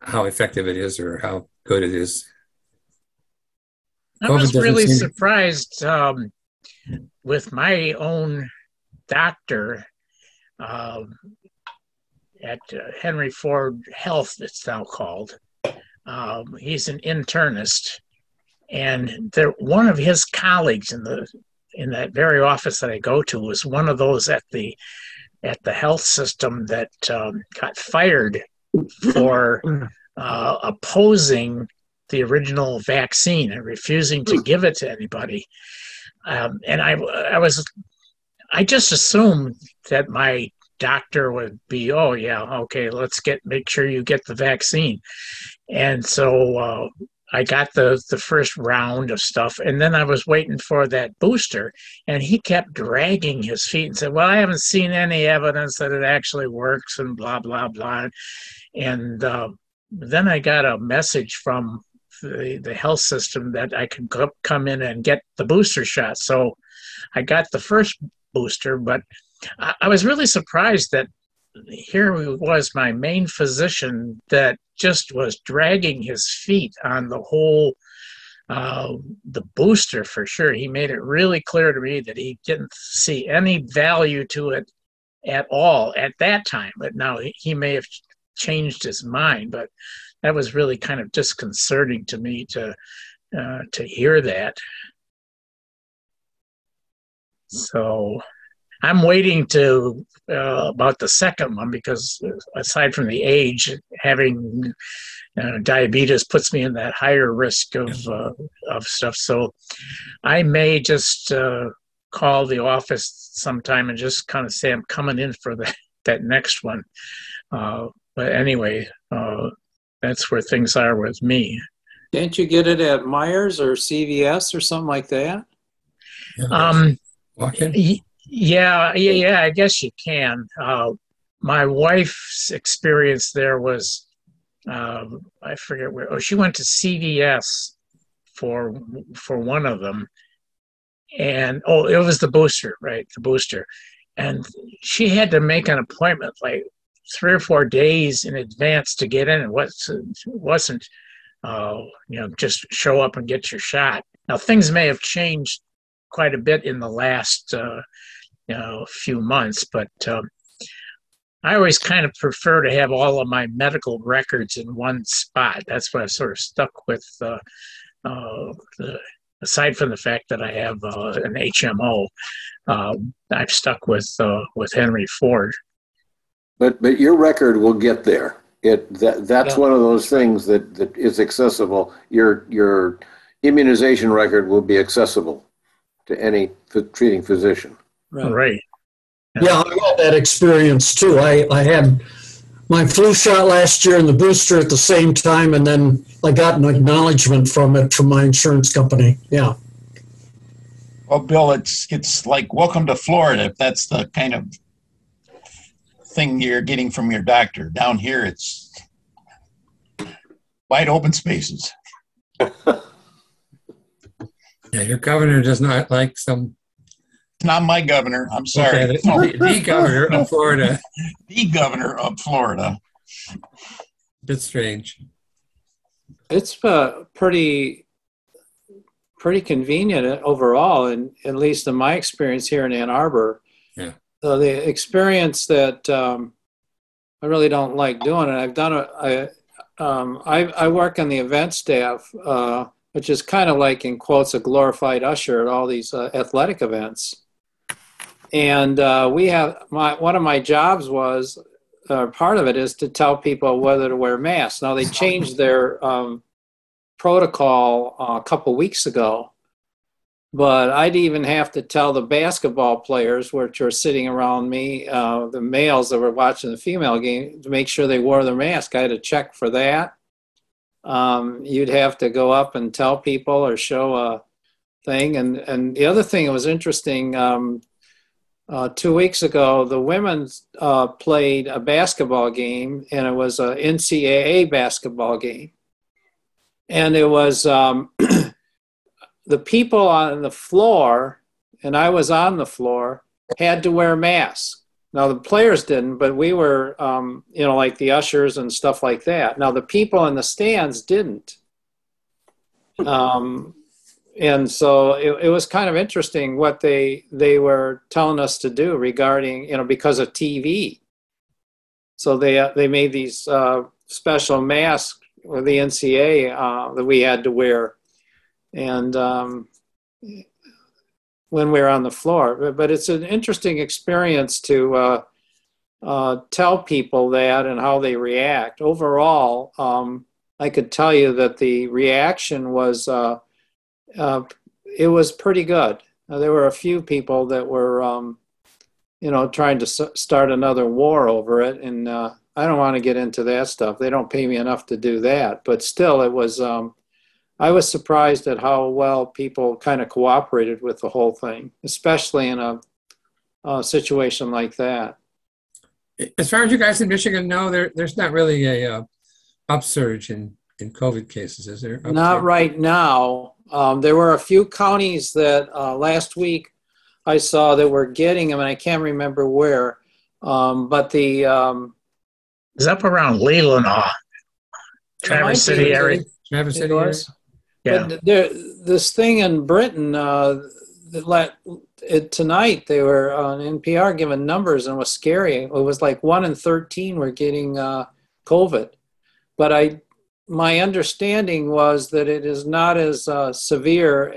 how effective it is or how good it is. I was really surprised with my own doctor at Henry Ford Health, it's now called. He's an internist, and one of his colleagues in that very office that I go to was one of those at the health system that got fired for opposing the original vaccine and refusing to give it to anybody. And I just assumed that my doctor would be, oh yeah, okay, make sure you get the vaccine. And so I got the first round of stuff, and then I was waiting for that booster, and he kept dragging his feet and said, well, I haven't seen any evidence that it actually works and blah, blah, blah. And then I got a message from the health system that I could come in and get the booster shot. So I got the first booster, but I was really surprised that here was my main physician that just was dragging his feet on the whole, the booster for sure. He made it really clear to me that he didn't see any value to it at all at that time. But now he may have changed his mind, but that was really kind of disconcerting to me to hear that. So I'm waiting to about the second one, because aside from the age, having diabetes puts me in that higher risk of stuff. So I may just call the office sometime and just kind of say I'm coming in for that next one. But anyway, that's where things are with me. Can't you get it at Myers or CVS or something like that? Yeah, I guess you can. My wife's experience there was, I forget where. Oh, she went to CVS for one of them, and it was the booster, right? The booster, and she had to make an appointment like 3 or 4 days in advance to get in. It wasn't just show up and get your shot. Now things may have changed quite a bit in the last few months, but I always kind of prefer to have all of my medical records in one spot. That's why I sort of stuck with, aside from the fact that I have an HMO, I've stuck with Henry Ford. But your record will get there. That's one of those things that is accessible. Your immunization record will be accessible to any treating physician. Right. Yeah, I had that experience too. I had my flu shot last year and the booster at the same time, and then I got an acknowledgement from my insurance company. Yeah. Well, Bill, it's like welcome to Florida, if that's the kind of thing you're getting from your doctor. Down here, it's wide open spaces. Yeah, your governor does not like some. Not my governor. I'm sorry. Okay, the governor of Florida. The governor of Florida. Bit strange. It's pretty convenient overall, and at least in my experience here in Ann Arbor. Yeah. The experience that I really don't like doing, and I've done it. I work on the event staff, which is kind of like, in quotes, a glorified usher at all these athletic events. And we have one of my jobs was part of it is to tell people whether to wear masks. Now they changed their protocol a couple weeks ago, but I'd even have to tell the basketball players, which are sitting around me, the males that were watching the female game, to make sure they wore their mask. I had to check for that. You'd have to go up and tell people or show a thing. And the other thing that was interesting, 2 weeks ago, the women played a basketball game, and it was an NCAA basketball game. And it was the people on the floor, and I was on the floor, had to wear masks. Now, the players didn't, but we were, like the ushers and stuff like that. Now, the people in the stands didn't. And so it was kind of interesting what they were telling us to do regarding, because of TV. So they made these special masks with the NCAA that we had to wear, and when we were on the floor. But it's an interesting experience to tell people that and how they react. Overall, I could tell you that the reaction was. It was pretty good. There were a few people that were, trying to start another war over it, and I don't want to get into that stuff. They don't pay me enough to do that. But still, it was. I was surprised at how well people kind of cooperated with the whole thing, especially in a situation like that. As far as you guys in Michigan know, there's not really a upsurge in COVID cases, is there? Not right now. There were a few counties that last week I saw that were getting them, and I can't remember where. But the is up around Leland, Traverse City area. Traverse City area. Yeah. But this thing in Britain, tonight they were on NPR giving numbers, and it was scary. It was like 1 in 13 were getting COVID. But my understanding was that it is not as severe.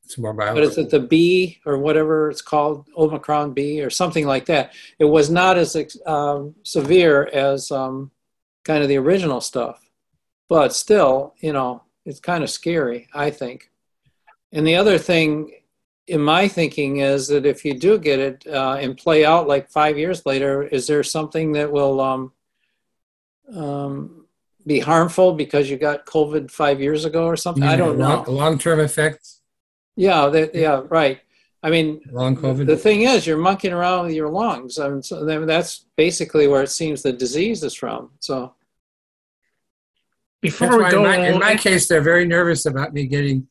It's more mild. But it's at the B or whatever it's called, Omicron B or something like that. It was not as severe as kind of the original stuff. But still, it's kind of scary, I think. And the other thing in my thinking is that if you do get it and play out like 5 years later, is there something that will be harmful because you got COVID 5 years ago or something? I don't know. Long-term effects? Yeah, yeah, right. I mean, long COVID. The thing is, you're monkeying around with your lungs. I mean, so that's basically where it seems the disease is from. So, before we go, in my case, they're very nervous about me getting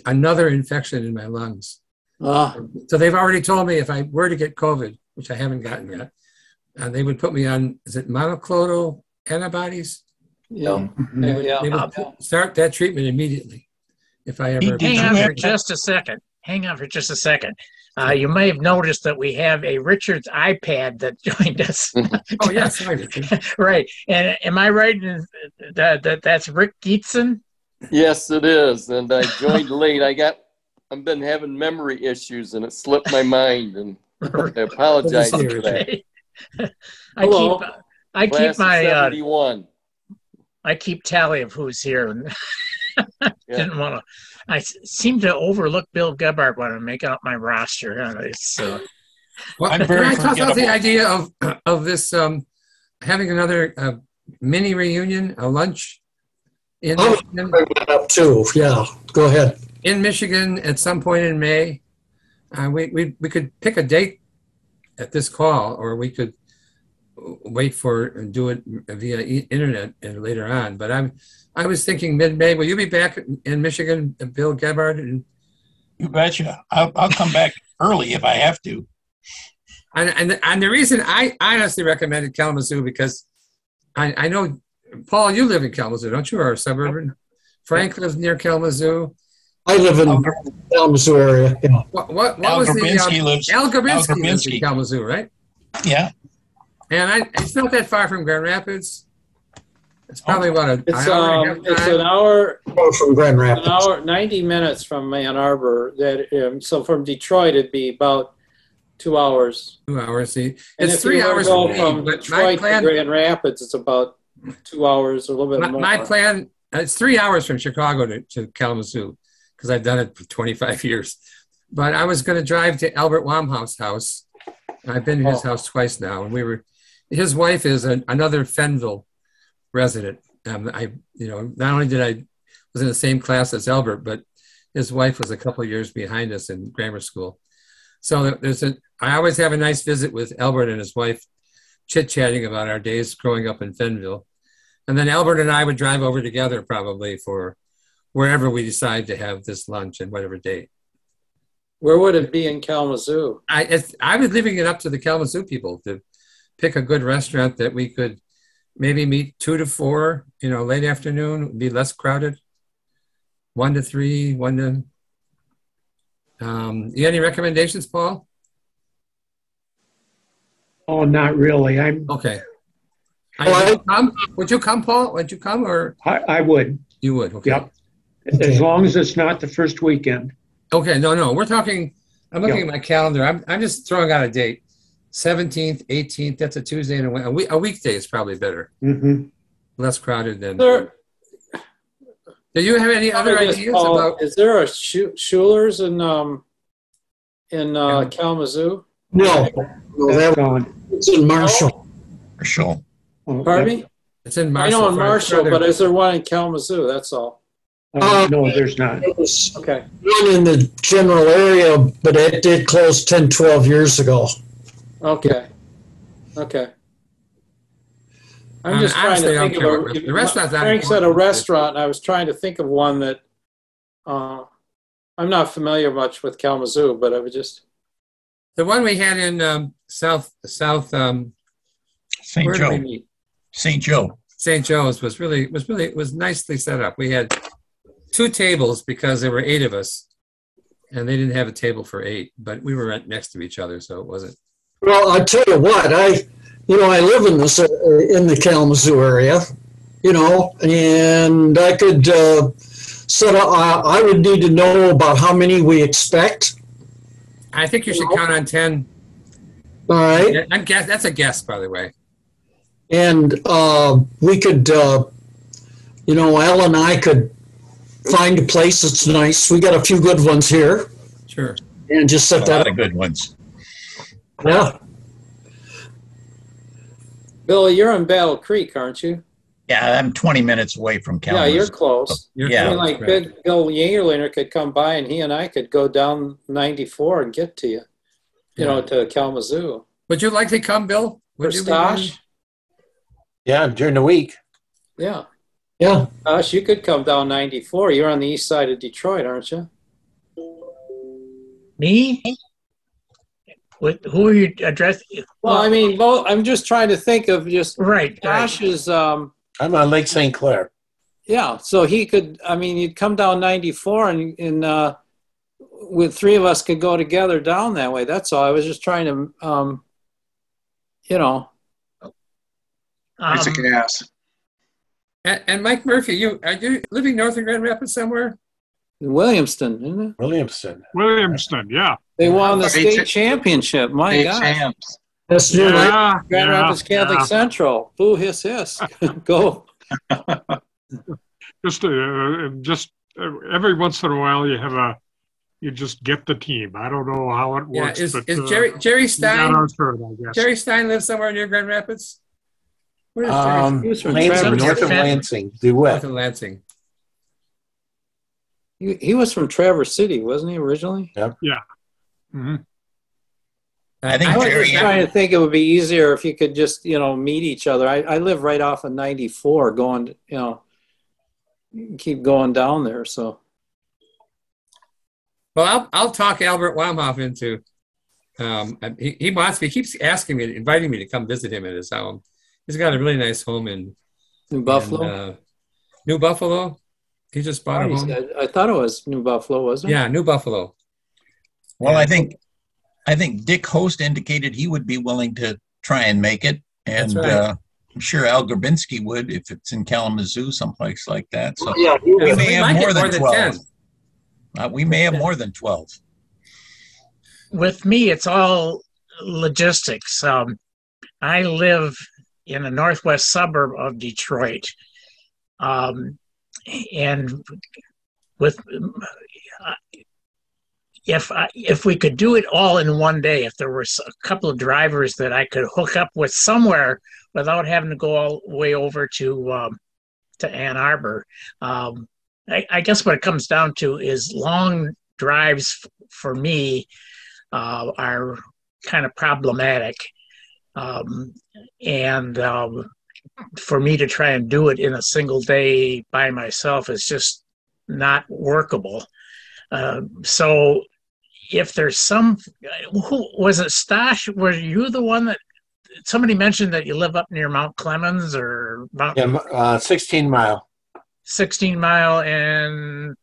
another infection in my lungs. So they've already told me if I were to get COVID, which I haven't gotten yet, they would put me on, is it monoclonal antibodies? Yeah. They would start that treatment immediately if I ever. Hang on for just a second. You may have noticed that we have a Richard's iPad that joined us. Oh, yes. Right. And am I right in that's Rick Gietzen? Yes, it is. And I joined late. I've been having memory issues and it slipped my mind, and I apologize for that. I keep my 71. I keep tally of who's here. And didn't want to. I seem to overlook Bill Gebhard when I make out my roster. Well, I'm very forgettable. The idea of this having another mini reunion, a lunch in Michigan. Bring that up too. Yeah, go ahead. In Michigan at some point in May. We could pick a date at this call, or we could wait for and do it via internet and later on. But I was thinking mid-May. Will you be back in Michigan, Bill Gebhard? You betcha. I'll come back early if I have to. And the reason I honestly recommended Kalamazoo because I know, Paul, you live in Kalamazoo, don't you, or suburban? Frank lives near Kalamazoo. I live in the Kalamazoo area. Yeah. What was Al Grabinski lives in Kalamazoo, right? Yeah. And it's not that far from Grand Rapids. It's probably about it's an hour from Grand Rapids. An hour, 90 minutes from Ann Arbor. So from Detroit, it'd be about 2 hours. 2 hours. See, it's 3 hours from Detroit to Grand Rapids. It's about 2 hours, or a little bit more. My plan. It's 3 hours from Chicago to Kalamazoo because I've done it for 25 years. But I was going to drive to Albert Wamhaus's house. I've been to his house twice now, and his wife is another Fenville resident. Not only was in the same class as Albert, but his wife was a couple of years behind us in grammar school. So I always have a nice visit with Albert and his wife, chit-chatting about our days growing up in Fenville. And then Albert and I would drive over together probably for wherever we decide to have this lunch and whatever date. Where would it be in Kalamazoo? I was leaving it up to the Kalamazoo people to pick a good restaurant that we could maybe meet 2 to 4, late afternoon, would be less crowded. 1 to 3, 1 to... you got any recommendations, Paul? Oh, not really. Okay. Would you come, Paul? Would you come, or? I would. You would, okay. Yep. As long as it's not the first weekend. Okay, no. We're talking, I'm looking at my calendar. I'm just throwing out a date. 17th, 18th, that's a Tuesday and a weekday is probably better. Mm-hmm. Less crowded than. Do you have any other ideas about? Is there a Schuler's in Kalamazoo? No, it's in Marshall. Marshall. Pardon me? It's in Marshall. I know in Marshall, but is there one in Kalamazoo? That's all. No, there's not. Okay. One in the general area, but it did close 10, 12 years ago. Okay. I'm just trying to think of the restaurant's not. Frank said a restaurant, and I was trying to think of one that I'm not familiar much with Kalamazoo, but I would just. The one we had in South St. Joe. St. Joe. St. Joe's was nicely set up. We had 2 tables because there were 8 of us, and they didn't have a table for 8, but we were right next to each other, so it wasn't. Well, I tell you what, I live in the Kalamazoo area, and I could set up. I would need to know about how many we expect. I think you should count on 10. All right. That's a guess, by the way. And we could, Al and I could find a place that's nice. We got a few good ones here. Sure. And just set A that lot up. of good ones. Yeah. Bill, you're in Battle Creek, aren't you? Yeah, I'm 20 minutes away from Kalamazoo. Yeah, you're close. Yeah. I mean, like Bill Yagerlener could come by and he and I could go down 94 and get to you, you know, to Kalamazoo. Would you like to come, Bill? For Stas? Yeah, during the week. Yeah. Yeah. Stas, you could come down 94. You're on the east side of Detroit, aren't you? Me? Who are you addressing? Well, I mean, I'm just trying to think of just right. Josh's. I'm on Lake St. Clair. Yeah, so he could. I mean, you'd come down 94, and with three of us could go together down that way. That's all. I was just trying to, you know. It's a gas. And Mike Murphy, are you living north of Grand Rapids somewhere? Williamston, isn't it? Williamston, yeah. They won the state championship. My God. Champs. That's new. Yeah, Grand Rapids Catholic Central. Boo, hiss, hiss. Go. Just every once in a while you just get the team. I don't know how it works. Is but, Jerry Stein? I guess. Jerry Stein lives somewhere near Grand Rapids. Where does Jerry? He was from Lansing, north of Lansing. North of Lansing. He was from Traverse City, wasn't he originally? Yep. Yeah. Mm-hmm. I think I was Jerry. just trying to think it would be easier if you could just, you know, meet each other. I live right off of 94 going, you know, keep going down there. So. Well, I'll talk Albert Wamhoff into, he keeps asking me, inviting me to come visit him at his home. He's got a really nice home in New Buffalo. New Buffalo. He just bought a home. I thought it was New Buffalo, wasn't it? Yeah, New Buffalo. Well, I think Dick Host indicated he would be willing to try and make it, and right. I'm sure Al Grabinski would if it's in Kalamazoo, someplace like that. So Yeah, we may have more than 10. 12. We may have more than 12. With me, it's all logistics. I live in a northwest suburb of Detroit, and with if we could do it all in one day, if there were a couple of drivers that I could hook up with somewhere without having to go all the way over to Ann Arbor, I guess what it comes down to is long drives for me are kind of problematic, and for me to try and do it in a single day by myself is just not workable. So if there's who was it, Stas? Were you the one that somebody mentioned that you live up near Mount Clemens or Mount? Yeah, 16 Mile. 16 Mile and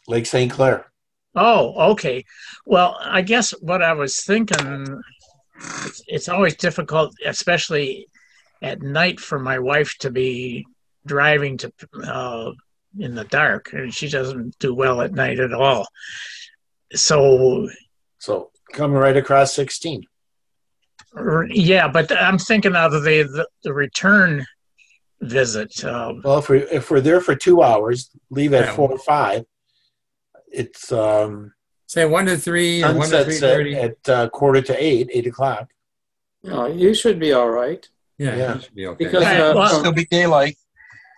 Lake St. Clair. Oh, okay. Well, I guess what I was thinking, it's always difficult, especially at night, for my wife to be driving to in the dark, and she doesn't do well at night at all. So coming right across 16. Yeah, but I'm thinking of the return visit. Well, if we're there for 2 hours, leave at 4 or 5. It's say 1 to 3 or 1 to 3:30 at 7:45, 8 o'clock. No, you should be all right. Yeah. You should be okay. Because Still be daylight.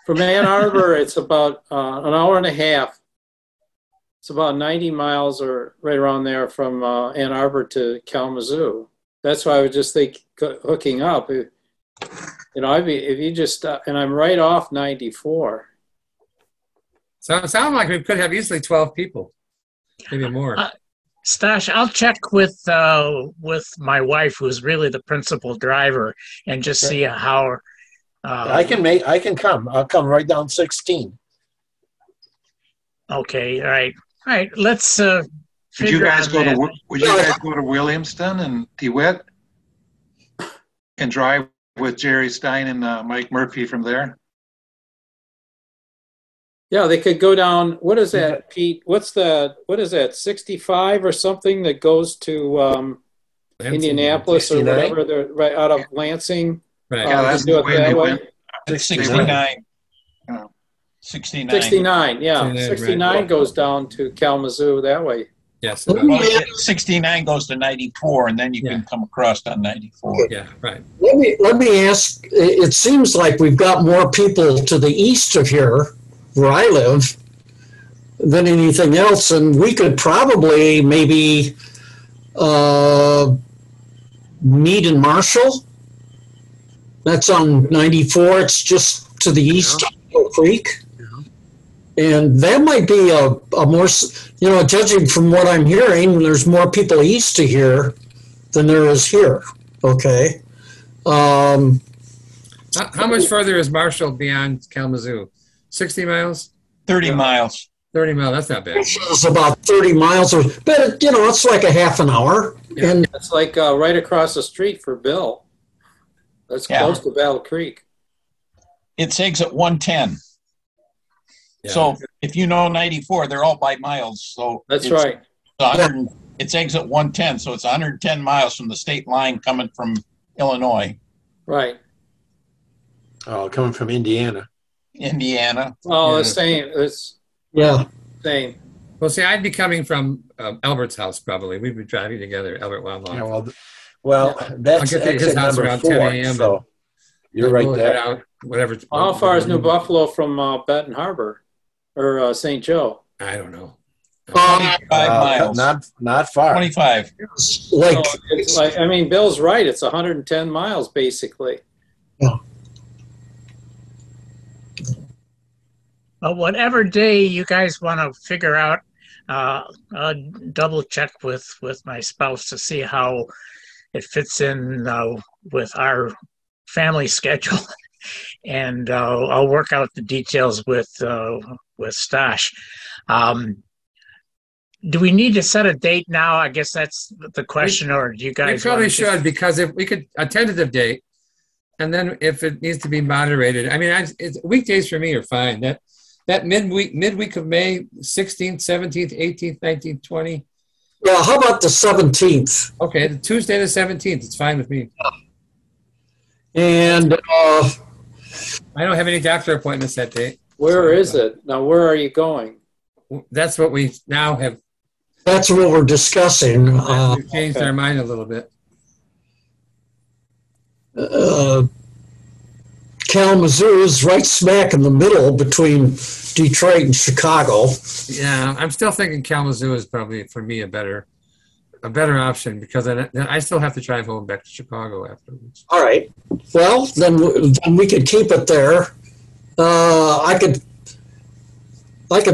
from Ann Arbor, it's about an hour and a half. It's about 90 miles or right around there from Ann Arbor to Kalamazoo. That's why I would just think hooking up. You know, if you just and I'm right off 94. So it sounds like we could have easily 12 people, maybe more. Stas, I'll check with my wife, who's really the principal driver, and just see how. I can come. I'll come right down 16. Okay, all right. Let's. Would you guys go to Williamston and DeWitt and drive with Jerry Stein and Mike Murphy from there? Yeah, they could go down. What is that, Pete? What is that, 65 or something that goes to Indianapolis 69? Or whatever? They're right out of Lansing. Right. Yeah, that's the way they went. 69. 69. 69, yeah. 69 right. goes down to Kalamazoo that way. Yes. Well, 69 goes to 94, and then you can come across on 94. Yeah, right. Let me ask, it seems like we've got more people to the east of here, where I live, than anything else, and we could probably maybe meet in Marshall. That's on 94. It's just to the east of Mill Creek. And that might be a more, judging from what I'm hearing, there's more people east of here than there is here. Okay. How much further is Marshall beyond Kalamazoo? 60 miles? 30 miles. 30 miles, that's not bad. It's about 30 miles, but it's like a half an hour. Yeah. And it's like right across the street for Bill. That's close to Battle Creek. It's exit 110. Yeah. So if you know 94, they're all by miles. So that's right. It's exit 110, so it's 110 miles from the state line coming from Illinois. Right. Oh, coming from Indiana. Oh, the same. It's same. Well, see, I'd be coming from Albert's house probably. We'd be driving together, Albert Wildlife. Yeah, well, that's I'll get to his house around 10 a.m. So you're right there. Whatever. How far is New Buffalo from Benton Harbor or St. Joe? I don't know. 25 miles. Not far. 25. It's like, I mean, Bill's right. It's 110 miles basically. Yeah. Whatever day you guys want to figure out, I'll double check with my spouse to see how it fits in with our family schedule, and I'll work out the details with Stas. Do we need to set a date now? I guess that's the question, or do you guys? We probably should, because if we could, a tentative date, and then if it needs to be moderated, I mean, weekdays for me are fine. That midweek of May, 16th, 17th, 18th, 19th, 20th. Yeah, how about the 17th? Okay, the Tuesday the 17th. It's fine with me. And I don't have any doctor appointments that day. Where is it? Now, where are you going? That's what we now have. That's what we're discussing. We've changed our mind a little bit. Kalamazoo is right smack in the middle between Detroit and Chicago. Yeah, I'm still thinking Kalamazoo is probably, for me, a better option, because I still have to drive home back to Chicago afterwards. All right. Well, then we could keep it there. I could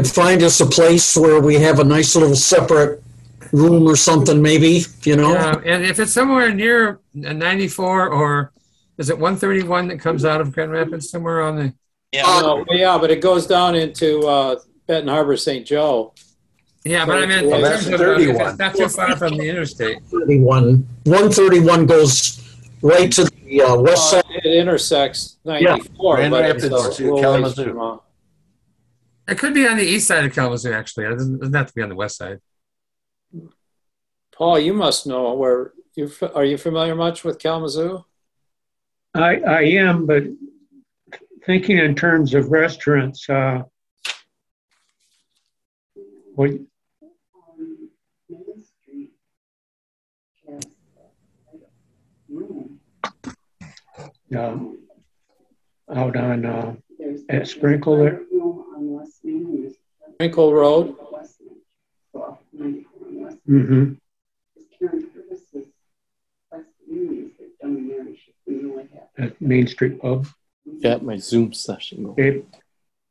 find us a place where we have a nice little separate room or something, maybe, Yeah, and if it's somewhere near 94, or is it 131 that comes out of Grand Rapids, somewhere on the... Yeah, but it goes down into Benton Harbor, St. Joe. Yeah, but I meant in terms of, it's not too far from the interstate. 131 goes right to the west side. It intersects 94. Grand Rapids to Kalamazoo. It could be on the east side of Kalamazoo, actually. It doesn't have to be on the west side. Paul, you must know where. Are you familiar much with Kalamazoo? I am, but thinking in terms of restaurants, out on at Sprinkle there. Sprinkle Road. Mm-hmm. At Main Street Pub. Got my Zoom session going. Okay.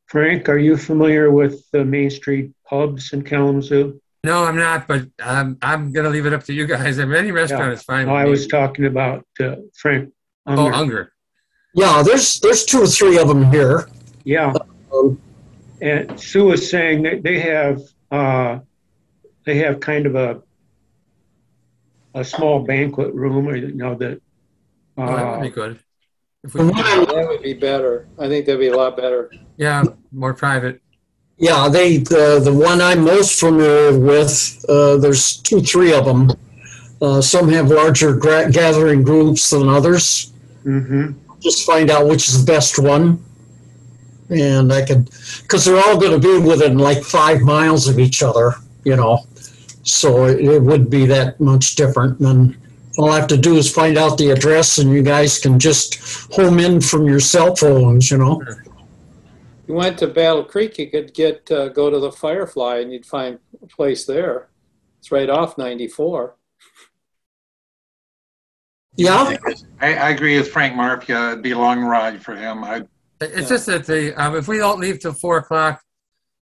Frank, are you familiar with the Main Street pubs in Kalamazoo? No, I'm not, but I'm going to leave it up to you guys. I mean, any restaurant is fine. No, I was talking about Frank Unger. Oh, Unger. Yeah, there's 2 or 3 of them here. Yeah. And Sue was saying that they have kind of a small banquet room, or that. That would be good. That would be better. I think that'd be a lot better. Yeah, more private. Yeah, the one I'm most familiar with, there's 2, 3 of them. Some have larger gathering groups than others. Mm-hmm. Just find out which is the best one. And because they're all going to be within like 5 miles of each other, So it would be that much different. And all I have to do is find out the address, and you guys can just home in from your cell phones, you know. You went to Battle Creek, you could go to the Firefly, and you'd find a place there. It's right off 94. Yeah, I agree with Frank Murphy. It'd be a long ride for him. It's just that if we don't leave till 4 o'clock,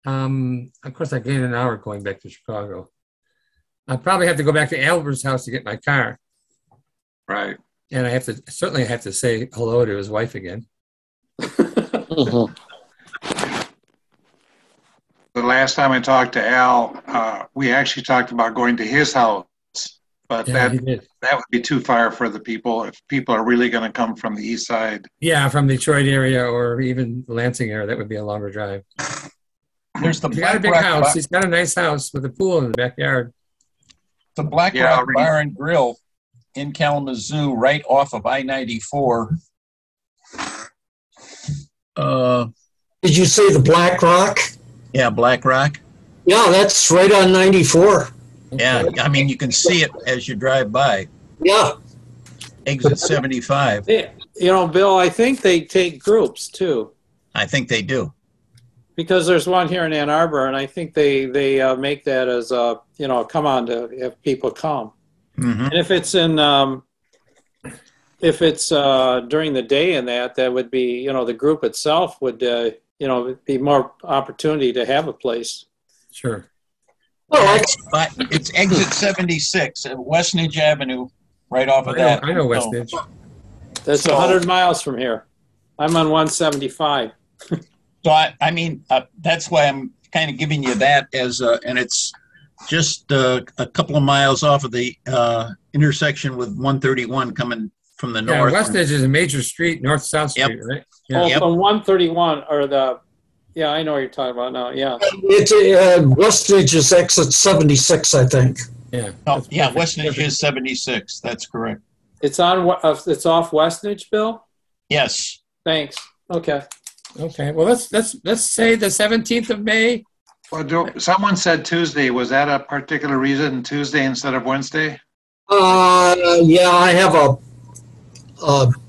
of course I gain an hour going back to Chicago. I probably have to go back to Albert's house to get my car. Right. And I certainly have to say hello to his wife again. The last time I talked to Al, we actually talked about going to his house, but that would be too far for the people if people are really going to come from the east side. Yeah, from the Detroit area or even the Lansing area, that would be a longer drive. There's the He's got a big Black house. Rock, He's got a nice house with a pool in the backyard. the Black Rock Bar and Grill in Kalamazoo, right off of I-94. Did you say the Black Rock? Yeah, Black Rock. Yeah, that's right on 94. Yeah, I mean, you can see it as you drive by. Yeah. Exit 75. You know, Bill, I think they take groups too. I think they do. Because there's one here in Ann Arbor, and I think they make that as a, you know, come on to have people come. Mm-hmm. And if it's during the day and that would be, you know, the group itself would, you know, be more opportunity to have a place. Sure. Well, it's exit 76 at Westnedge Avenue, right off of that. I know Westnedge. That's 100 miles from here. I'm on 175. So I mean, that's why I'm kind of giving you that as, and it's just a couple of miles off of the intersection with 131 coming from the north. Westnedge is a major street, north-south street, right? Yeah. Oh, from 131 or yeah, I know what you're talking about now. Yeah. It's Westnedge is exit 76, I think. Yeah. Oh, yeah, Westnedge is 76. That's correct. It's it's off Westnedge, Bill? Yes. Thanks. Okay. Okay. Well, let's say the 17th of May. Well, someone said Tuesday. Was that a particular reason, Tuesday instead of Wednesday? Yeah, I have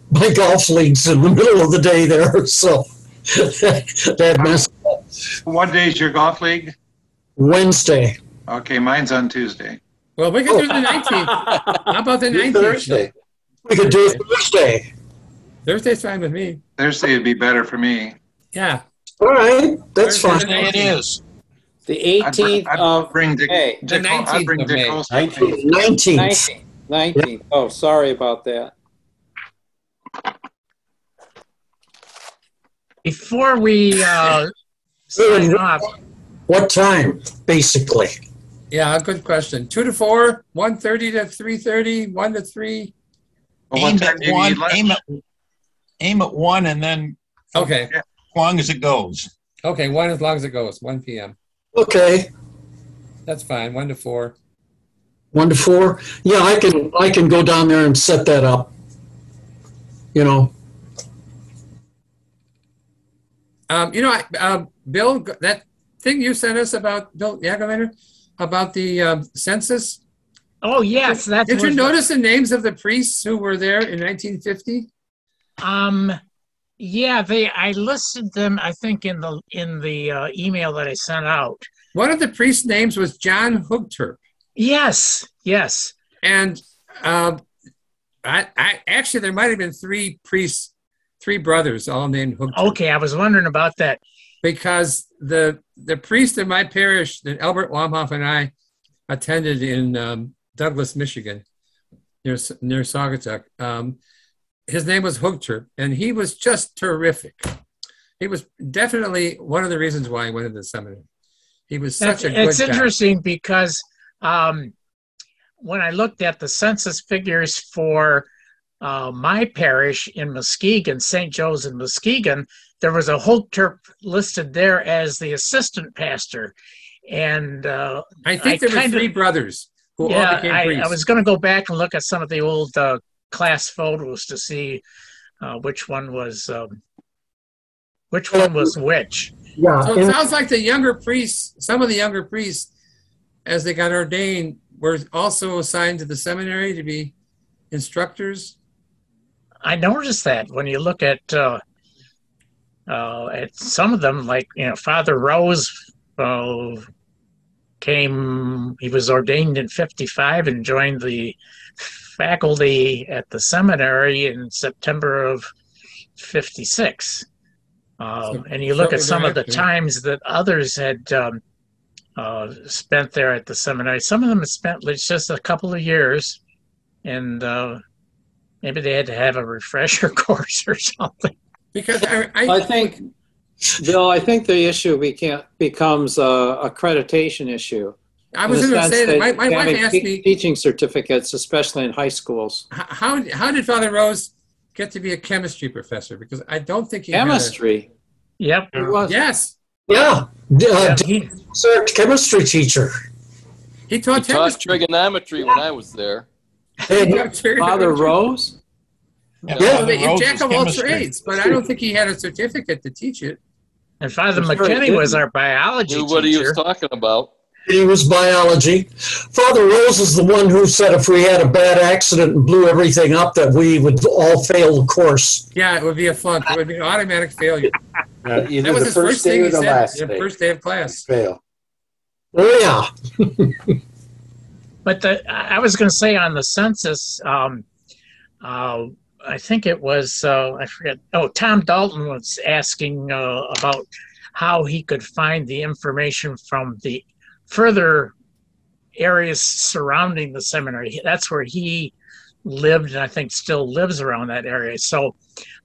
my golf league's in the middle of the day there, so that messed up. What day is your golf league? Wednesday. Okay, mine's on Tuesday. Well, we can do the 19th. How about the 19th? Thursday. We could do Thursday. Thursday's fine with me. Thursday would be better for me. Yeah. All right, that's fine. It is. The 18th of May. The 19th of May. 19th. Oh, sorry about that. Before we sign off, what time, basically? Yeah, good question. 2 to 4, 1:30 to 3:30, 1 to 3. Aim at 1 and then okay. As long as it goes. Okay, 1 as long as it goes, 1 p.m. Okay. That's fine, 1 to 4. 1 to 4? Yeah, I can go down there and set that up. You know. Bill, that thing you sent us about Bill Yagerlener, about the census. Oh yes, Did you notice the names of the priests who were there in 1950? Yeah, I listed them. I think in the email that I sent out. One of the priest names was John Hugterp. Yes. And I actually there might have been 3 priests, 3 brothers, all named Hugterp. Okay, I was wondering about that because the priest in my parish that Albert Wamhoff and I attended in Douglas, Michigan, near Saugatuck. His name was Hugterp, and he was just terrific. He was definitely one of the reasons why I went into the seminary. He was such a good guy. It's interesting because when I looked at the census figures for my parish in Muskegon, St. Joe's in Muskegon, there was a Hugterp listed there as the assistant pastor. And I think there were 3 brothers who all became priests. I was going to go back and look at some of the old class photos to see which one was which. Yeah. So it sounds like the younger priests, some of the younger priests as they got ordained, were also assigned to the seminary to be instructors? I noticed that when you look at some of them, like, Father Rose he was ordained in 55 and joined the faculty at the seminary in September of 56. And you look at some of the times that others had spent there at the seminary. Some of them had spent just a couple of years, and maybe they had to have a refresher course or something. Because I think, Bill, I think the issue becomes a accreditation issue. I was going to say that my wife asked me teaching certificates, especially in high schools. How did Father Rose get to be a chemistry professor? Because I don't think he chemistry. Yep. He was. Yes. Yeah. Chemistry teacher. He taught trigonometry when I was there. Father Rose? Yeah, he's jack of all trades, but I don't think he had a certificate to teach it. And Father McKinney was our biology teacher. What he was talking about. He was biology. Father Rose is the one who said if we had a bad accident and blew everything up, that we would all fail the course. Yeah, it would be a flunk. It would be an automatic failure. Either that was the his first thing day or he the said, last the day. first day of class. Fail. Oh, yeah. But I was going to say on the census, I think it was, I forget, Tom Dalton was asking about how he could find the information from the further areas surrounding the seminary. That's where he lived, and I think still lives around that area. So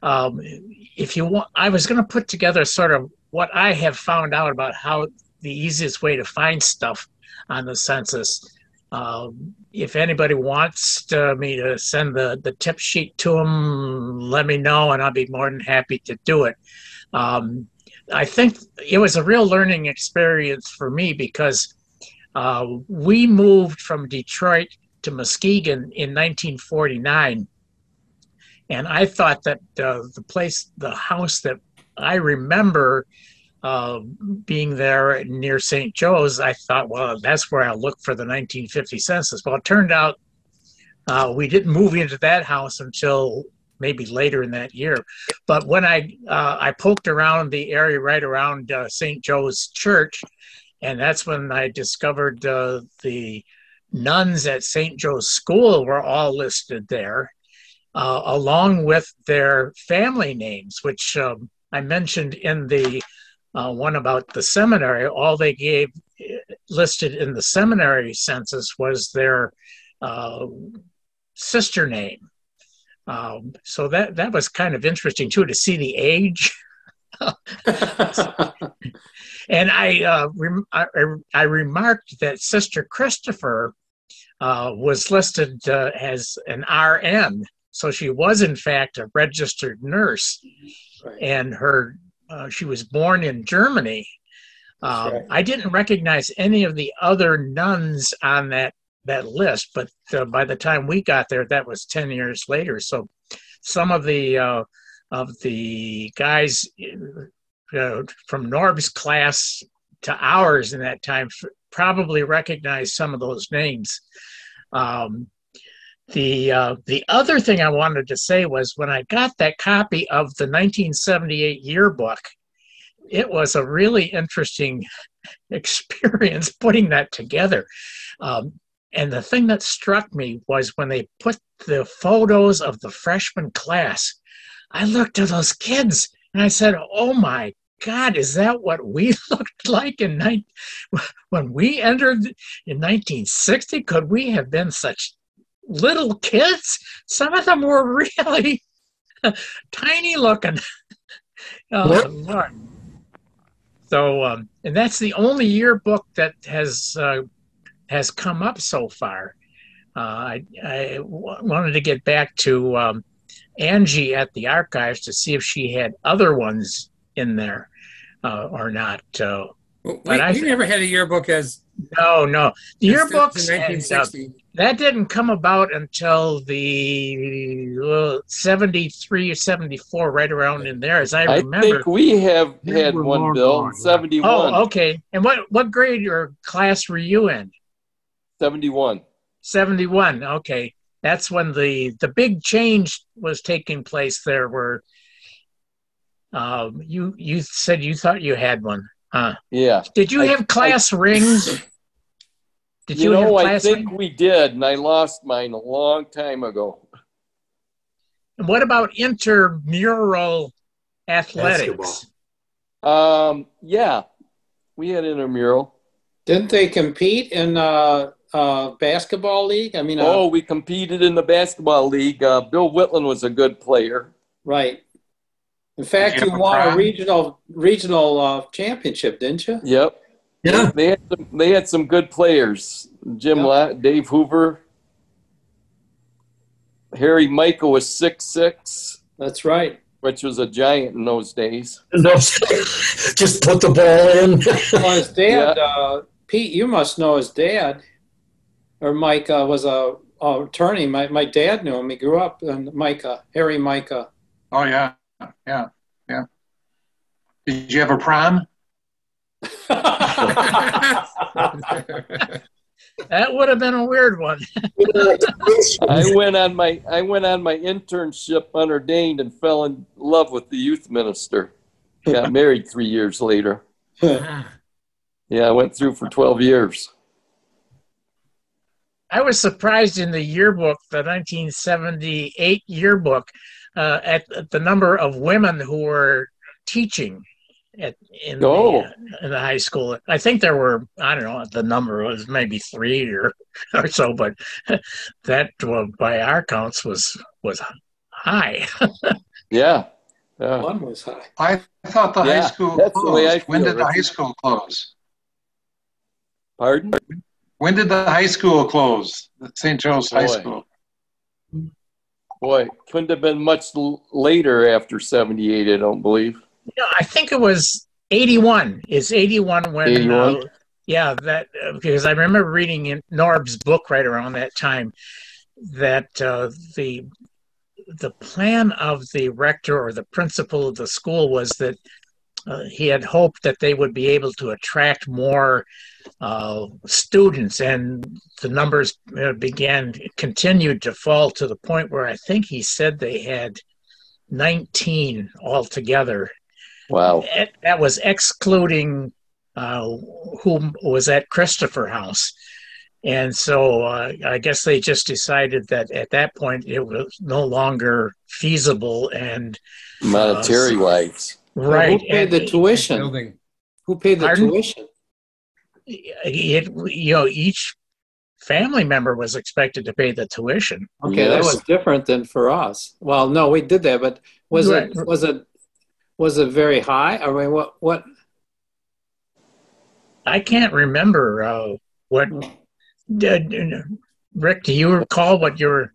if you want, I was going to put together sort of what I have found out about how the easiest way to find stuff on the census. If anybody wants me to send the tip sheet to them, let me know, and I'll be more than happy to do it. I think it was a real learning experience for me because we moved from Detroit to Muskegon in 1949. And I thought that the house that I remember being there near St. Joe's, I thought, well, that's where I'll look for the 1950 census. Well, it turned out we didn't move into that house until maybe later in that year. But when I poked around the area right around St. Joe's Church, and that's when I discovered the nuns at St. Joe's School were all listed there, along with their family names, which I mentioned in the one about the seminary. All they gave listed in the seminary census was their sister name. So that was kind of interesting too, to see the age. And I remarked that Sister Christopher was listed as an RN, so she was in fact a registered nurse, right. And she was born in Germany. Right. I didn't recognize any of the other nuns on that list, but by the time we got there, that was 10 years later. So some of the guys from Norb's class to ours in that time probably recognized some of those names. The other thing I wanted to say was when I got that copy of the 1978 yearbook, it was a really interesting experience putting that together. And the thing that struck me was when they put the photos of the freshman class, I looked at those kids and I said, oh my God, is that what we looked like when we entered in 1960? Could we have been such little kids? Some of them were really tiny looking. Lord. So, and that's the only yearbook that has come up so far. I wanted to get back to Angie at the archives to see if she had other ones in there or not. We never had a yearbook as... No. The yearbooks, 1960. That didn't come about until the 73 or 74, right around in there, as I remember. I think we have had one, Bill, 71. Oh, okay. And what grade or class were you in? 71. 71. Okay. That's when the big change was taking place there where you said you thought you had one. Yeah. Did you have class rings? Did you have class I think we did, and I lost mine a long time ago. And what about intramural athletics? Yeah, we had intramural. Didn't they compete in basketball league? I mean, we competed in the basketball league. Bill Whitland was a good player. Right. In fact, you won a regional championship, didn't you? Yep. Yeah. They had some good players. Jim Lott, Dave Hoover. Harry Michael was 6'6". That's right. Which was a giant in those days. Just put the ball in. Well, his dad, Pete, you must know his dad. Or Mike was a attorney. My dad knew him. He grew up in Harry Micah. Oh, yeah. Yeah. Yeah. Did you have a prom? That would have been a weird one. I went on my internship unordained and fell in love with the youth minister. Got married 3 years later. Yeah, I went through for 12 years. I was surprised in the yearbook, the 1978 yearbook, at the number of women who were teaching in the high school. I think there were, I don't know, the number was maybe 3 or so, but that, by our counts, was high. Yeah. One was high. I thought the high school that's closed. the way I feel, When did the Richard. high school close? Pardon? When did the high school close? The St. Joe's High School. Boy, couldn't have been much later after 78, I don't believe. No, I think it was 81. It's 81 when 81? That because I remember reading in Norb's book right around that time that the plan of the rector or the principal of the school was that he had hoped that they would be able to attract more students, and the numbers continued to fall to the point where I think he said they had 19 altogether. Wow. That was excluding who was at Christopher House. And so I guess they just decided that at that point it was no longer feasible and monetary wise. Right. Who paid the tuition? Who paid the tuition? Each family member was expected to pay the tuition. Okay, that was different than for us. Well, no, we did that, but was it very high? I mean, what? I can't remember what. Rick, do you recall what your?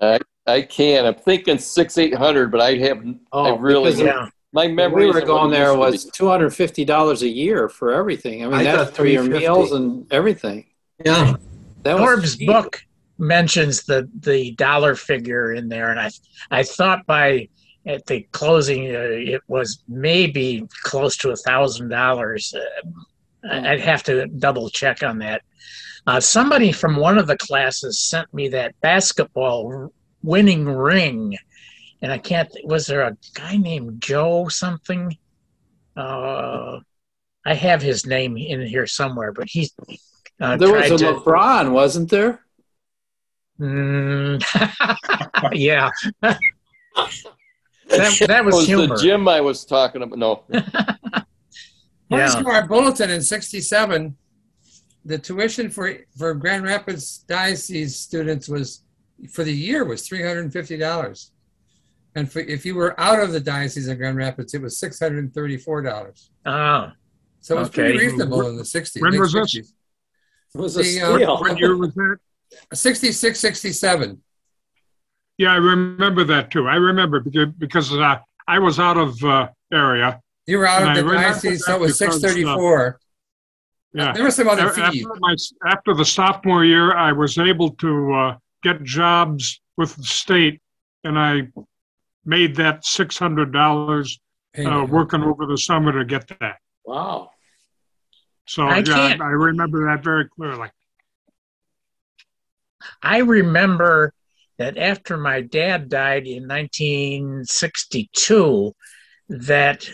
I can. I'm thinking 600-800, but I haven't. I really. My memory. We were going there was $250 a year for everything. I mean, that's for your meals and everything. Yeah. Norb's book mentions the dollar figure in there, and I thought at the closing it was maybe close to $1,000. I'd have to double check on that. Somebody from one of the classes sent me that basketball winning ring, and I can't. Was there a guy named Joe something? I have his name in here somewhere, but he's. There was a LeBron, wasn't there? Yeah. That was humor. The gym I was talking about. No. According to our bulletin in '67, the tuition for Grand Rapids Diocese students for the year was $350, and if you were out of the diocese of Grand Rapids, it was $634. Oh, so it was pretty reasonable in the '60s. When was this? It was a steal. What year was that? 66, 67. Yeah, I remember that too. I remember because I was out of area. You were out of the diocese, so it was $634. Yeah, there were some other fees. After the sophomore year, I was able to get jobs with the state, and I made that $600 working over the summer to get that. Wow. So I remember that very clearly. I remember that after my dad died in 1962, that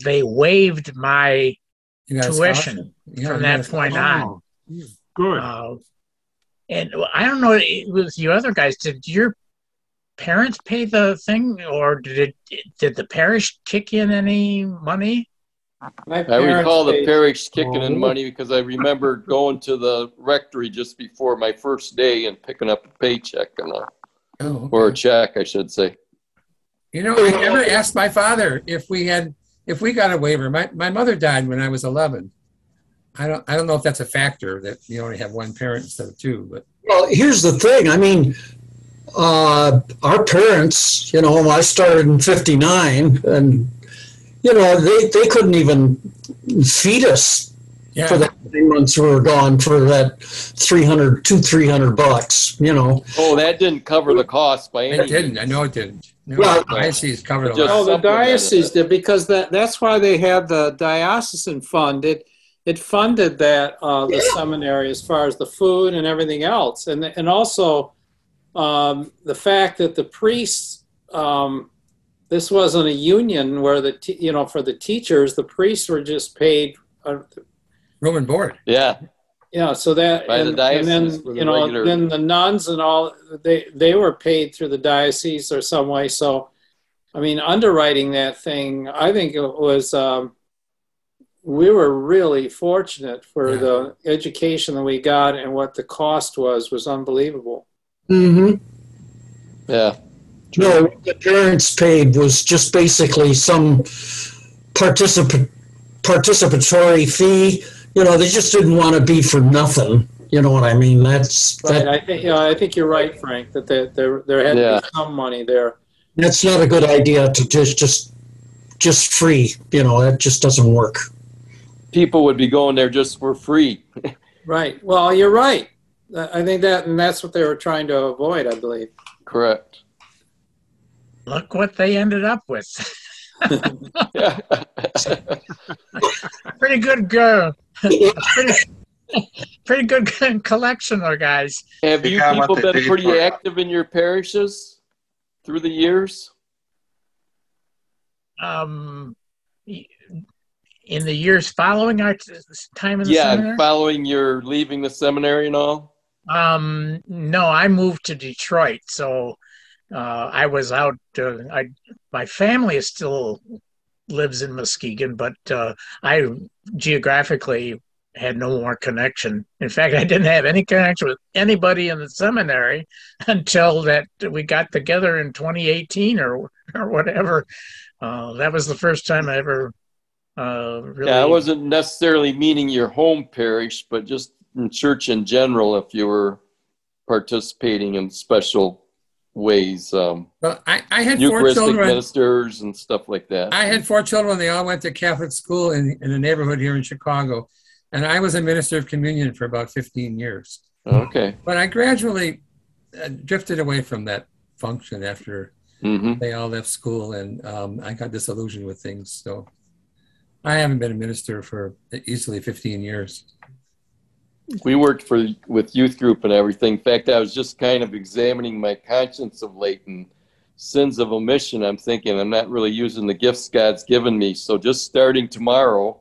they waived my tuition from that point on. Good. And I don't know, with you other guys, did your parents pay the thing, or did the parish kick in any money? I recall the parish kicking in money because I remember going to the rectory just before my first day and picking up a paycheck or a check, I should say. You know, I never asked my father if we got a waiver. My mother died when I was 11. I don't know if that's a factor that you only have one parent instead of two. But well, here's the thing. I mean, our parents, you know, I started in '59, and you know, they couldn't even feed us for the 9 months we were gone for that $300 you know. Oh, that didn't cover the cost by any means. It didn't. I know it didn't. No, well, the diocese covered a lot. Oh, the diocese did, because that's why they had the diocesan fund. It funded that the seminary as far as the food and everything else, and also the fact that the priests. This wasn't a union where for the teachers, the priests were just paid room and board. Yeah. Yeah. So that, by the diocese, and then, then the nuns and all, they were paid through the diocese or some way. So, I mean, underwriting that thing, I think it was, we were really fortunate for the education that we got, and what the cost was Mm-hmm. unbelievable. Yeah. No, what the parents paid was just basically some participatory fee. You know, they just didn't want to be for nothing. You know what I mean? That's right. I think you're right, Frank. That there had to be some money there. That's not a good idea to just free. You know, that just doesn't work. People would be going there just for free. Right. Well, you're right. I think that's what they were trying to avoid, I believe. Correct. Look what they ended up with. Pretty good girl. Pretty good collection there, guys. Have you people been pretty active in your parishes through the years? In the years following our time in the seminary? Yeah, following your leaving the seminary and all? No, I moved to Detroit, so I was out. My family still lives in Muskegon, but I geographically had no more connection. In fact, I didn't have any connection with anybody in the seminary until that we got together in 2018 or whatever. That was the first time I ever really. Yeah, I wasn't necessarily meaning your home parish, but just in church in general, if you were participating in special ways. Well, I had Eucharistic 4 children. Ministers and stuff like that. I had 4 children. They all went to Catholic school in the neighborhood here in Chicago. And I was a minister of communion for about 15 years. Okay. But I gradually drifted away from that function after they all left school, and I got disillusioned with things. So I haven't been a minister for easily 15 years. We worked with youth group and everything. In fact, I was just kind of examining my conscience of late, and sins of omission. I'm thinking I'm not really using the gifts God's given me. So just starting tomorrow,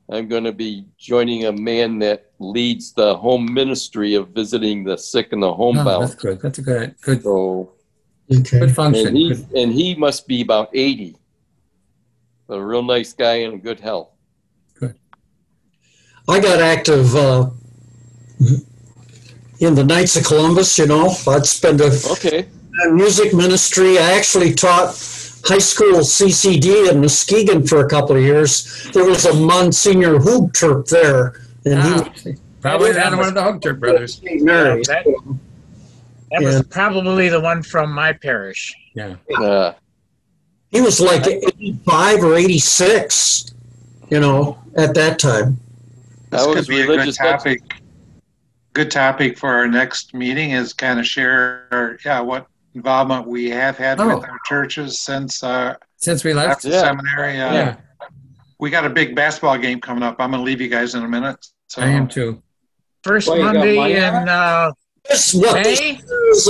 I'm going to be joining a man that leads the home ministry of visiting the sick and the homebound. That's good. That's a good so, good function. And he must be about 80. A real nice guy and in good health. Good. I got active in the Knights of Columbus, you know. I'd spend a music ministry. I actually taught high school CCD in Muskegon for a couple of years. There was a Monsignor Hoogturp there. And he probably not one of the Hoogturp brothers. That was probably the one from my parish. Yeah. He was like 85 or 86, you know, at that time. This could be a good topic. Good topic for our next meeting is kind of share, what involvement we have had with our churches since we left the seminary. We got a big basketball game coming up. I'm going to leave you guys in a minute. So. I am too. First Monday in May?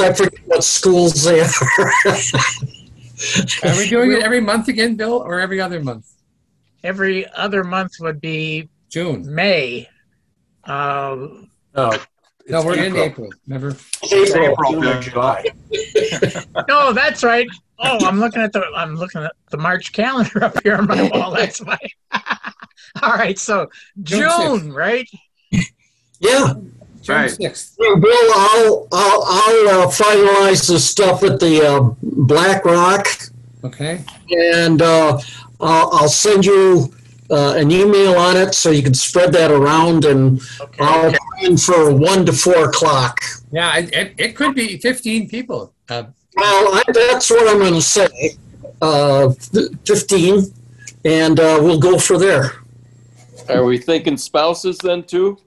I forget what schools they are. Are we doing it every month again, Bill, or every other month? Every other month would be June. May. No, No, we're in April. Remember? April, June, or July. No, that's right. Oh, I'm looking at the March calendar up here on my wall. That's why. All right, so June, right? Yeah. June Right. 6th. Bill, I'll finalize the stuff at the Black Rock, Okay. and I'll send you an email on it so you can spread that around, and Okay. I'll plan for 1 to 4 o'clock. Yeah, it could be 15 people. Well, that's what I'm going to say. 15, and we'll go for there. Are we thinking spouses then too?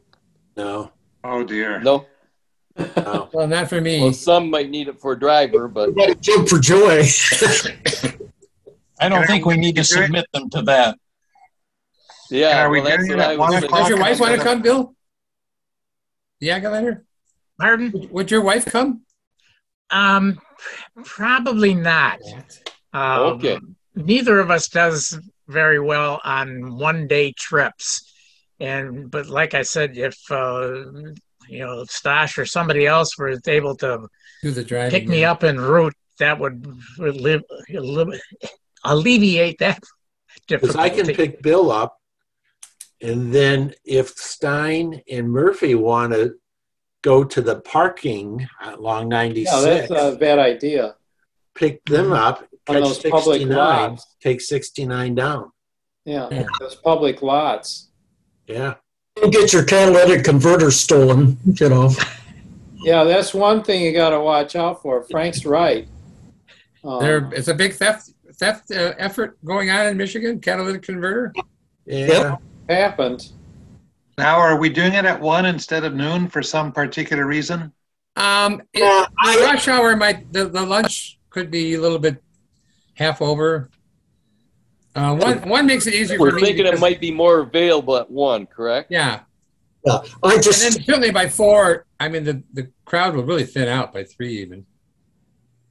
No. Oh, dear. No. No. Well, not for me. Well, some might need it for a driver, but You got to jump for joy. I don't think we need to submit them to that. yeah. Are we Well, that's doing what it I at was 1 thinking. Does your wife want to come, Bill? Yagerlener? Pardon? Would your wife come? Probably not. Okay. Neither of us does very well on one-day trips, but like I said, if Stas or somebody else was able to Do the driving. pick me up en route, that would alleviate that Because I can difficulty. pick Bill up, and then if Stein and Murphy want to go to the parking along 96, Yeah, that's not a bad idea. pick them up, On catch those public 69, lots. take 69 down. Yeah, Yeah. those public lots. Yeah. Don't get your catalytic converter stolen, Yeah, that's one thing you got to watch out for. Frank's right. It's a big theft effort going on in Michigan, catalytic converter. Yeah. Happened. Now, are we doing it at 1 instead of noon for some particular reason? Rush hour the lunch could be a little bit half over. One makes it easier for We're me. thinking it because- might be more available at 1, correct? Yeah. I And just then certainly by 4, I mean, the crowd will really thin out by 3 even,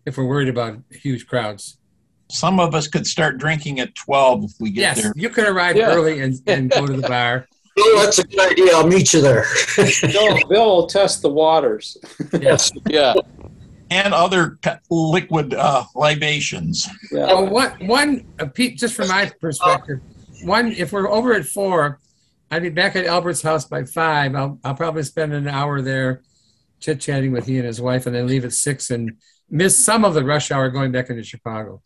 if we're worried about huge crowds. Some of us could start drinking at 12 if we get Yes, there. you could arrive early and go to the bar. Bill, that's a good idea. I'll meet you there. Bill will test the waters. Yes. Yeah. And other liquid libations. Yeah. Well, Pete, just from my perspective, if we're over at 4, I'd be back at Albert's house by 5. I'll probably spend an hour there chit-chatting with he and his wife, and then leave at 6 and miss some of the rush hour going back into Chicago.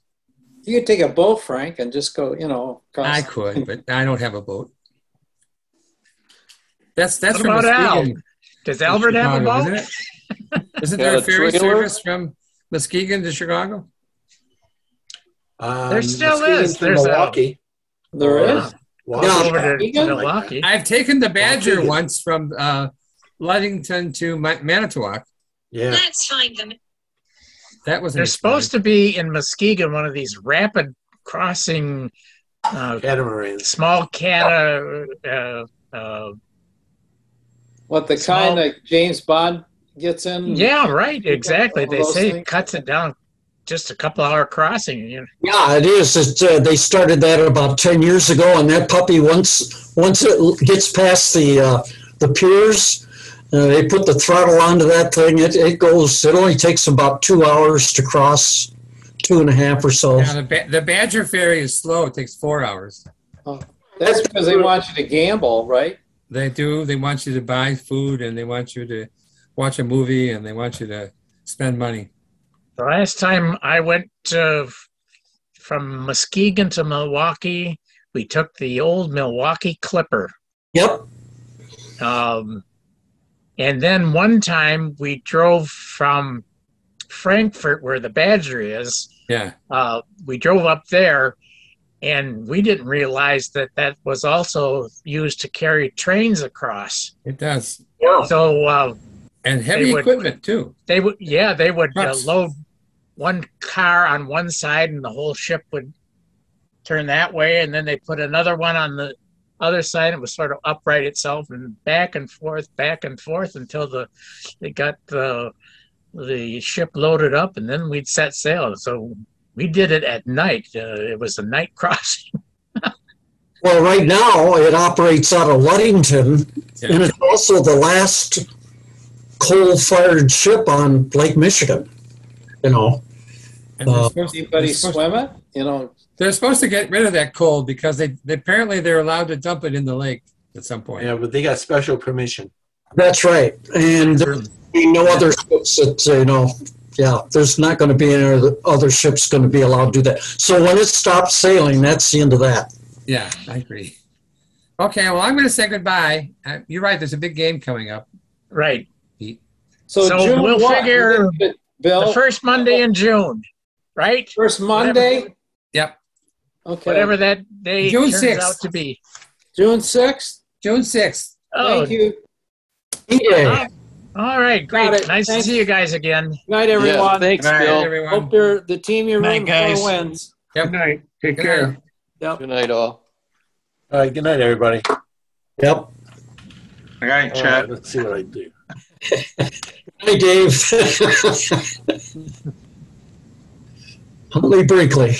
You could take a boat, Frank, and just go, across. I could, but I don't have a boat. That's What from about Al? Muskegon Does to Albert have a Chicago, boat? isn't it? Isn't there Got a a ferry trailer? service from Muskegon to Chicago? There still Muskegon is. to There's Milwaukee. There is. over to Milwaukee. I've taken the Badger once from Ludington to Manitowoc. Yeah. Let's find them. That was There's supposed to be in Muskegon one of these rapid crossing Catamarans. small What, the Small- kind that James Bond gets in? Yeah, right. Exactly. They Those say things? it cuts it down just a couple hour crossing. Yeah, it is. They started that about 10 years ago, and that puppy, once it gets past the piers, they put the throttle onto that thing. It only takes about 2 hours to cross, 2.5 or so. Yeah, the Badger ferry is slow. It takes 4 hours. Oh, that's because they want you to gamble, right? They do. They want you to buy food, and they want you to watch a movie, and they want you to spend money. The last time I went from Muskegon to Milwaukee, we took the old Milwaukee Clipper. Yep. And then one time we drove from Frankfurt, where the Badger is. Yeah. We drove up there, and we didn't realize that was also used to carry trains across. It does. Yeah. So And heavy equipment, too. They would Trucks. load one car on one side, and the whole ship would turn that way, and then they put another one on other side. It was sort of upright itself and back and forth until they got the ship loaded up, and then we'd set sail. So we did it at night. It was a night crossing. Well, right now it operates out of Ludington, and it's also the last coal-fired ship on Lake Michigan. You know, anybody swim it? You know, they're supposed to get rid of that coal because they apparently they're allowed to dump it in the lake at some point. Yeah, but they got special permission. That's right, and there'll be no other ships that there's not going to be any other ships going to be allowed to do that. So when it stops sailing, that's the end of that. Yeah, I agree. Okay, well, I'm going to say goodbye. You're right. There's a big game coming up. Right. So June we'll what? figure Bill? the first Monday in June, right? First Monday? Yep. Okay. Whatever that day June turns 6th. out to be. June 6th? June 6th. Oh, Thank you. Yeah. all right, great. Got it. Nice Thanks. to see you guys again. Good night, everyone. Yeah, thanks, Good night, Bill. everyone. Hope the team you're rooting for wins. Yep. Good night. Take Good care. night. Yep. Good night, all. All right, good night, everybody. Yep. Okay, All right, Chad. let's see what I do. Hey, Dave. Huntley Brinkley.